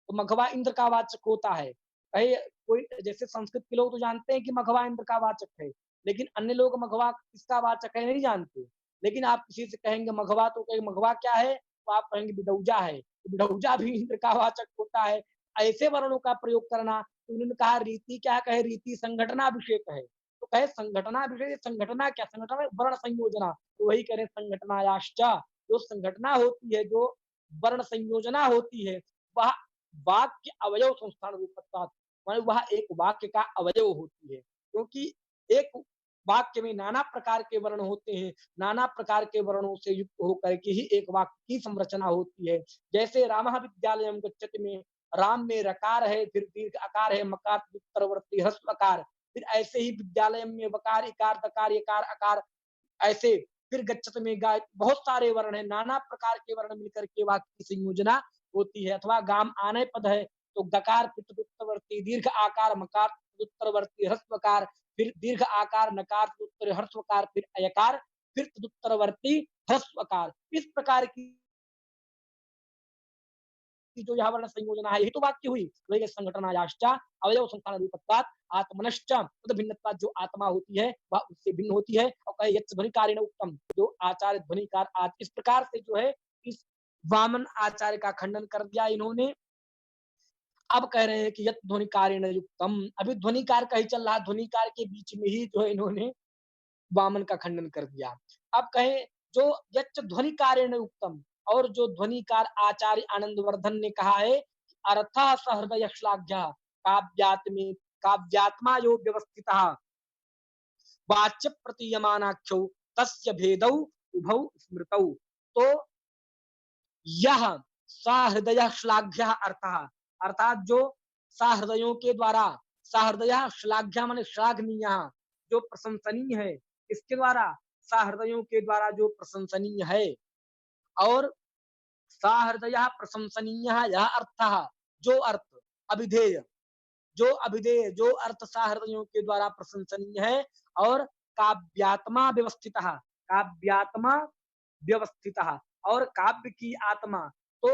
तो मघवा इंद्र का वाचक होता है। कहे कोई, जैसे संस्कृत के लोग तो जानते हैं कि मघवा इंद्र का वाचक है, लेकिन अन्य लोग मघवा किसका वाचक है नहीं जानते। लेकिन आप किसी से कहेंगे मघवा, तो कहेंगे मघवा क्या है, तो आप कहेंगे बिडौजा है, तो बिडौजा भी इंद्र का वाचक होता है। ऐसे वर्णों का प्रयोग करना, तो उन्होंने कहा रीति क्या कहे, रीति संघटनाभिषेक है। तो कहे संघटनाभिषेक, संघटना क्या, संघटना वर्ण संयोजना, तो वही कह रहे संघटनायाश्च, जो संघटना होती है, जो वर्ण संयोजना होती है, वह वाक्य अवयव संस्थान रूपत्वात्, माने वह एक वाक्य का अवयव होती है, क्योंकि एक वाक्य में नाना प्रकार के वर्ण होते हैं, नाना प्रकार के वर्णों से युक्त होकर के ही एक वाक्य की संरचना होती है। जैसे रामः विद्यालयं गच्छति में राम में रकार है, फिर दीर्घ आकार है, मकार उत्तरवर्ती ह्रस्व आकार, फिर ऐसे ही विद्यालय में वकार, इकार, दकार, यकार, आकार, ऐसे फिर गच्छत में गाय, बहुत सारे वर्ण है, नाना प्रकार के वर्ण मिलकर के वाक्य की संयोजना होती है। अथवा गाम आने पद है, तो गकार पितृत्तवर्ती दीर्घ आकार मकार उत्तरवर्ती ह्रस्वकार, फिर दीर्घ आकार नकार उत्तर ह्रस्वकार, फिर अयकार, फिर तदुत्तरवर्ती ह्रस्वकार। इस प्रकार की जो यहाँ वर्ण संयोजना है, यही तो वाक्य हुई। वही संघटनायाश्च अवयव संस्थान रूपत्वात् आत्मनश्च तद भिन्नत्वात्, जो आत्मा होती है वह उससे भिन्न होती है। और कहे यत् ध्वनिकारेण उक्तम, जो आचार्य ध्वनिकार आज इस प्रकार से जो है इस वामन आचार्य का खंडन कर दिया इन्होंने। अब कह रहे हैं कि यत् ध्वनिकारेण युक्तम, अभी ध्वनिकार का ही चल रहा, ध्वनिकार के बीच में ही जो है इन्होंने वामन का खंडन कर दिया। अब कहें जो यच्च ध्वनिकारेण उक्तम, और जो ध्वनिकार आचार्य आनंदवर्धन ने कहा है, अर्थः सहृदय श्लाघ्यः काव्यात्मे काव्यात्मा यो व्यवस्थितः वाच्य प्रतीयमानाख्यौ तस्य भेदौ उभौ स्मृतौ। तो यह सहृदय श्लाघ्यः अर्थः, अर्थात जो सहृदयों के द्वारा, सहृदय श्लाघ्य माने श्लाघनीय, जो प्रशंसनीय है, इसके द्वारा, सहृदयों के द्वारा जो प्रशंसनीय है, और सहृदय प्रशंसनीय यह अर्थ, जो अर्थ अभिधेय, जो अभिधेय, जो अर्थ सहृदयों के द्वारा प्रशंसनीय है, और काव्यात्मा व्यवस्थित, काव्यात्मा व्यवस्थित, और काव्य की आत्मा। तो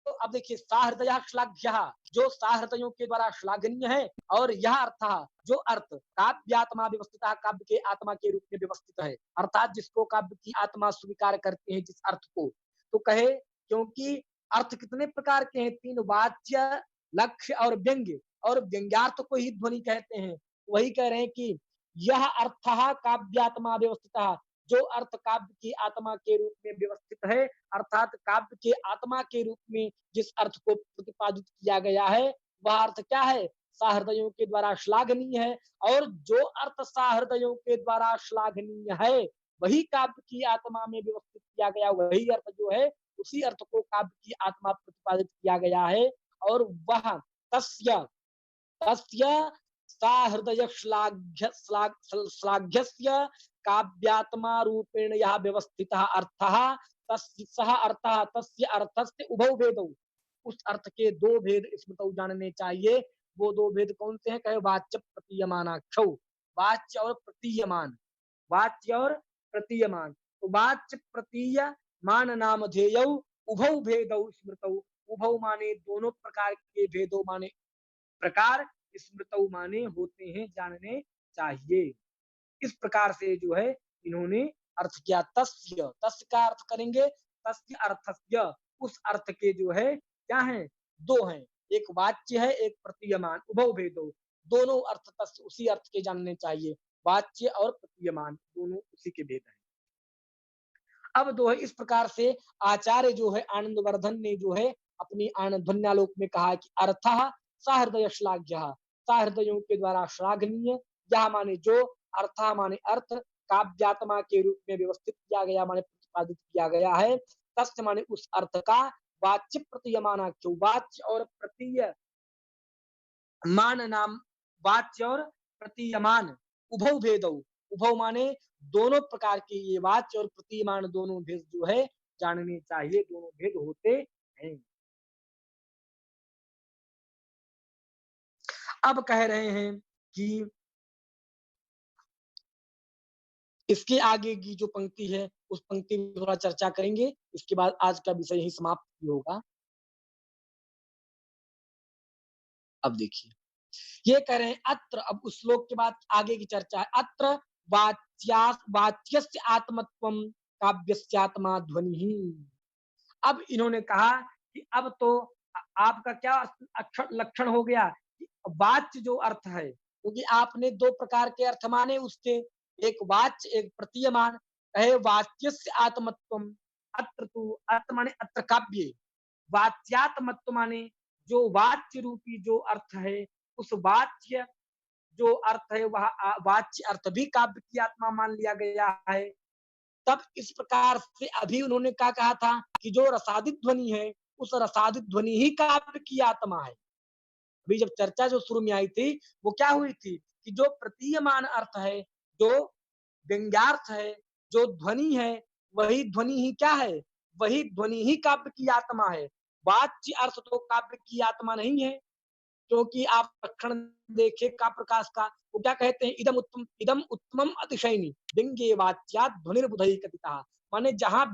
तो अब देखिए सहृदय श्लाघ्य, जो सहृदयों के द्वारा श्लाघनीय है, और यह अर्थ, जो अर्थ काव्यात्मा व्यवस्थित, काव्य के आत्मा के रूप में व्यवस्थित है, अर्थात जिसको काव्य की आत्मा स्वीकार करते हैं जिस अर्थ को। तो कहे क्योंकि अर्थ कितने प्रकार के हैं, तीन, वाच्य, लक्ष्य और व्यंग्य, और व्यंग्यार्थ को ही ध्वनि कहते हैं। वही कह रहे हैं कि यह अर्थ काव्यात्मा व्यवस्थित, जो अर्थ काव्य की आत्मा के रूप में व्यवस्थित है, अर्थात काव्य के आत्मा के रूप में जिस अर्थ को प्रतिपादित किया गया है, वह अर्थ क्या है, सहृदयों के द्वारा श्लाघनीय है। और जो अर्थ सहृदयों के द्वारा श्लाघनीय है, वही काव्य की आत्मा में व्यवस्थित किया गया, वही अर्थ जो है, उसी अर्थ को काव्य की आत्मा प्रतिपादित किया गया है। और वह तस्य तस्य साहृदय श्लाघ्य श्लाघ्यस्य काव्यात्मा रूपेण यह व्यवस्थितः अर्थः तस्य सह अर्थः तस्य अर्थस्य उभौ भेदौ, उस अर्थ के दो भेद स्मृतौ जानने चाहिए। वो दो भेद कौन से हैं, कहे वाच्य प्रतीयमानाक्षौ, वाच्य और प्रतीयमान, वाच्य और प्रतीयमान। तो वाच्य प्रतीयमान नामधेयौ उभौ भेदौ स्मृतौ, उभौ माने दोनों प्रकार के भेदों माने प्रकार, स्मृतौ माने होते हैं, जानने चाहिए। इस प्रकार से जो है इन्होंने अर्थ किया। तस्य, तस्य का अर्थ करेंगे तस्य अर्थस्य, उस अर्थ के जो है क्या है, दो हैं, एक वाच्य है, एक प्रतीयमान, उभौ भेदो, दोनों अर्थ तस्य उसी अर्थ के जानने चाहिए, वाच्य और प्रतीयमान दोनों उसी के भेद हैं। अब जो है इस प्रकार से आचार्य जो है आनंदवर्धन ने जो है अपनी आनंद ध्वन्यालोक में कहा कि अर्थः सहृदय श्लाघ्य, सहृदयों के द्वारा श्लाघनीय, यह माने जो, अर्थ माने अर्थ, काव्यात्मा के रूप में व्यवस्थित किया गया माने प्रतिपादित किया गया है, तस्य माने उस अर्थ का, वाच्य प्रतीयमाना क्यों, वाच्य और प्रतीय मान नाम, वाच्य और प्रतीयमान उभौ भेदौ, उभौ माने दोनों प्रकार के, ये वाच्य और प्रतीयमान दोनों भेद जो है जानने चाहिए, दोनों भेद होते हैं। अब कह रहे हैं कि इसके आगे की जो पंक्ति है उस पंक्ति में थोड़ा चर्चा करेंगे, इसके बाद आज का विषय यही समाप्त होगा। अब देखिए ये कह रहे हैं अत्र, अब उस श्लोक के बाद आगे की चर्चा है, अत्र वाच्यस्य आत्मत्वम काव्यस्यात्मा ध्वनि। अब इन्होंने कहा कि अब तो आपका क्या अक्षर लक्षण हो गया कि वाच्य जो अर्थ है, क्योंकि आपने 2 प्रकार के अर्थ माने उसके, एक वाच्य, एक प्रतीयमान। कहे वाच्यस्य आत्मत्वम्, अत्र तु अत्र माने अत्र काव्ये, वाच्यात्मत्व माने जो वाच्य रूपी जो अर्थ है, उस वाच्य जो अर्थ है वह वाच्य अर्थ भी काव्य की आत्मा मान लिया गया है। तब इस प्रकार से अभी उन्होंने क्या कहा था कि जो रसादित ध्वनि है, उस रसादित ध्वनि ही काव्य की आत्मा है। अभी जब चर्चा जो शुरू में आई थी, वो क्या हुई थी कि जो प्रतीयमान अर्थ है, जो व्यंग्यार्थ है, जो ध्वनि है, वही ध्वनि ही क्या है? वही ध्वनि ही काव्य की आत्मा है। वाच्य अर्थ तो काव्य की आत्मा नहीं है। क्योंकि आप लक्षण देखिए का प्रकाश का, वो क्या कहते हैं, इदम उत्तमम अतिशयनी व्यंग्ये वाच्यात ध्वनिर्बुधई कथिता। माने जहां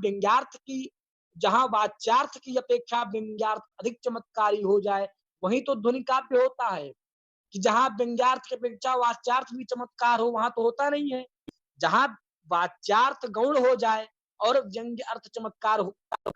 वाच्यार्थ की अपेक्षा व्यंग्यार्थ अधिक चमत्कारी हो जाए, वहीं तो ध्वनि काव्य होता है। कि जहां व्यंग्यार्थ की अपेक्षा वाच्यार्थ भी चमत्कार हो, वहां तो होता नहीं है। जहां वाच्यार्थ गौण हो जाए और व्यंग्य अर्थ चमत्कार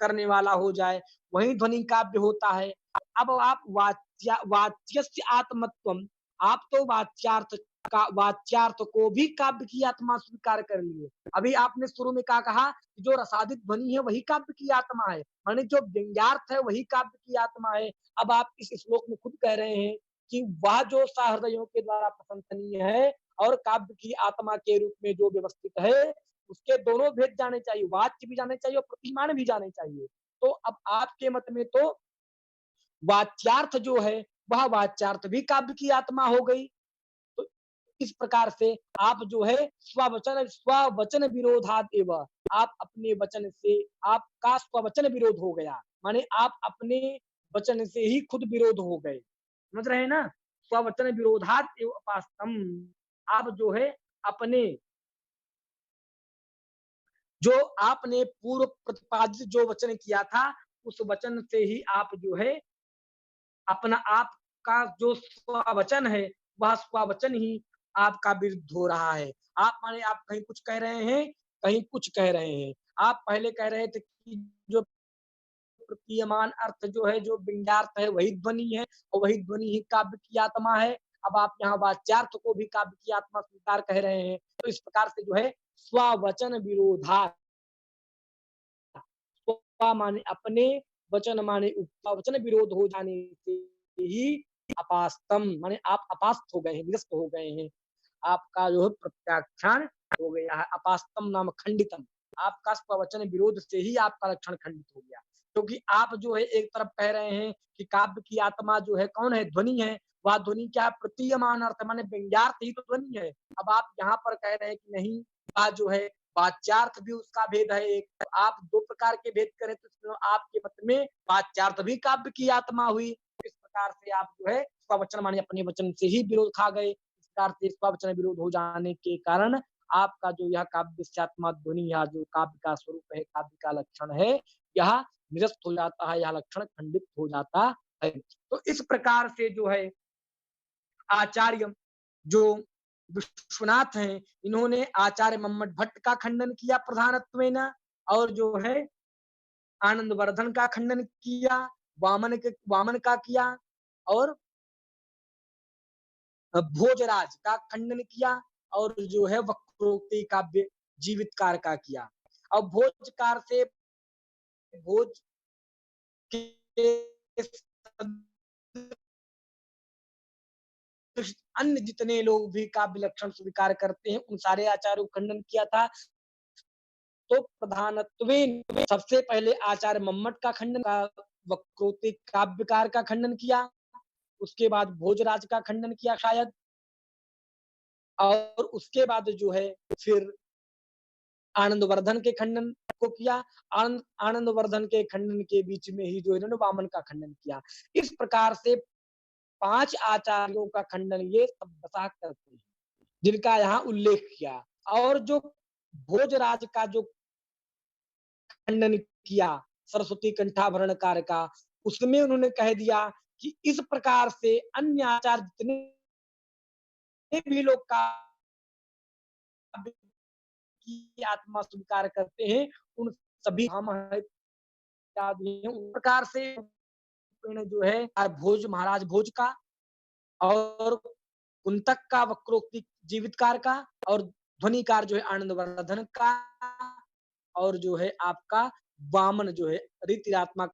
करने वाला हो जाए, वही ध्वनि काव्य होता है। अब आप वाच्यस्य आत्मत्वम, आप तो वाच्यार्थ को भी काव्य की आत्मा स्वीकार कर लिए। अभी आपने शुरू में क्या कहा कि जो रसादित ध्वनि है वही काव्य की आत्मा है, माने जो व्यंग्यार्थ है वही काव्य की आत्मा है। अब आप इस श्लोक में खुद कह रहे हैं कि वह जो सहृदयों के द्वारा प्रशंसनीय है और काव्य की आत्मा के रूप में जो व्यवस्थित है, उसके दोनों भेद जाने चाहिए, वाच्य भी जाने चाहिए और प्रतिमान भी जाने चाहिए। तो अब आपके मत में तो वाच्यार्थ जो है, वह वाच्यार्थ भी काव्य की आत्मा हो गई। तो इस प्रकार से आप जो है स्ववचन विरोधात एव, आप अपने वचन से आपका स्ववचन विरोध हो गया, माने आप अपने वचन से ही खुद विरोध हो गए। समझ रहे हैं ना? स्ववचन विरोधात एव अपास्तम, आप जो है अपने जो आपने पूर्व प्रतिपादित जो वचन किया था, उस वचन से ही आप जो है अपना आपका जो स्ववचन है, वह स्ववचन ही आपका विरुद्ध हो रहा है। आप माने आप कहीं कुछ कह रहे हैं, कहीं कुछ कह रहे हैं। आप पहले कह रहे थे कि जो प्रतीयमान अर्थ जो है, जो व्यंग्यार्थ है, वही ध्वनि है और वही ध्वनि ही काव्य की आत्मा है। अब आप यहाँ वाच्यार्थ को भी काव्य की आत्मा स्वीकार कह रहे हैं। तो इस प्रकार से जो है स्ववचन विरोधात, स्व माने अपने, वचन माने उपका, वचन विरोध हो जाने से ही अपास्तम, माने आप अपास्त हो गए हैं, निरस्त हो गए हैं। आपका जो है प्रत्याख्यान हो गया है। अपास्तम नाम खंडितम, आपका स्ववचन विरोध से ही आपका लक्षण खंडित हो गया। क्योंकि आप जो है एक तरफ कह रहे हैं कि काव्य की आत्मा जो है कौन है, ध्वनि है। वह ध्वनि क्या है, प्रतीयमान अर्थ माने व्यंग्यार्थ ही तो ध्वनि है। अब आप यहाँ पर कह रहे हैं कि नहीं, वह जो है वाच्यार्थ भी उसका भेद है एक। तो आप 2 प्रकार के भेद करें तो इसमें आपके मत में वाच्यार्थ भी काव्य की आत्मा हुई। इस प्रकार से आप जो है स्ववचन माने अपने वचन से ही विरोध खा गए। इस प्रकार से स्ववचन विरोध हो जाने के कारण आपका जो यह काव्यात्मा ध्वनि, या जो काव्य का स्वरूप है, काव्य का लक्षण है, यह निरस्त हो जाता है, यह लक्षण खंडित हो जाता है। तो इस प्रकार से जो है आचार्य जो विश्वनाथ हैं, इन्होंने आचार्य मम्मट भट्ट का खंडन किया प्रधानत्वेन, और जो है आनंदवर्धन का खंडन किया, वामन का किया, और भोजराज का खंडन किया, और जो है वक्रोक्ति काव्य जीवितकार का किया। अब भोजकार से भोज के अन्य जितने लोग भी काव्य लक्षण स्वीकार करते हैं, उन सारे आचार्यों का खंडन किया था। तो प्रधानत्वेन सबसे पहले आचार्य मम्मट का खंडन, वक्रोक्ति काव्यकार का खंडन किया, उसके बाद भोजराज का खंडन किया शायद, और उसके बाद जो है फिर आनंदवर्धन के खंडन को किया। आनंदवर्धन के खंडन के बीच में ही जो इन्होंने वामन का खंडन किया। इस प्रकार से 5 आचार्यों का खंडन ये सब करते हैं, जिनका यहाँ उल्लेख किया। और जो भोजराज का जो खंडन किया सरस्वती कंठाभरणकार का, उसमें उन्होंने कह दिया कि इस प्रकार से अन्य आचार्य जितने भी लोग काव्य की आत्मा स्वीकार करते हैं, उन सभी हम आदि हैं, उस प्रकार से जो है भोज महाराज भोज का और कुंतक का वक्रोक्ति जीवितकार का और ध्वनिकार जो है आनंदवर्धन का और जो है आपका वामन जो है रीतिरात्मक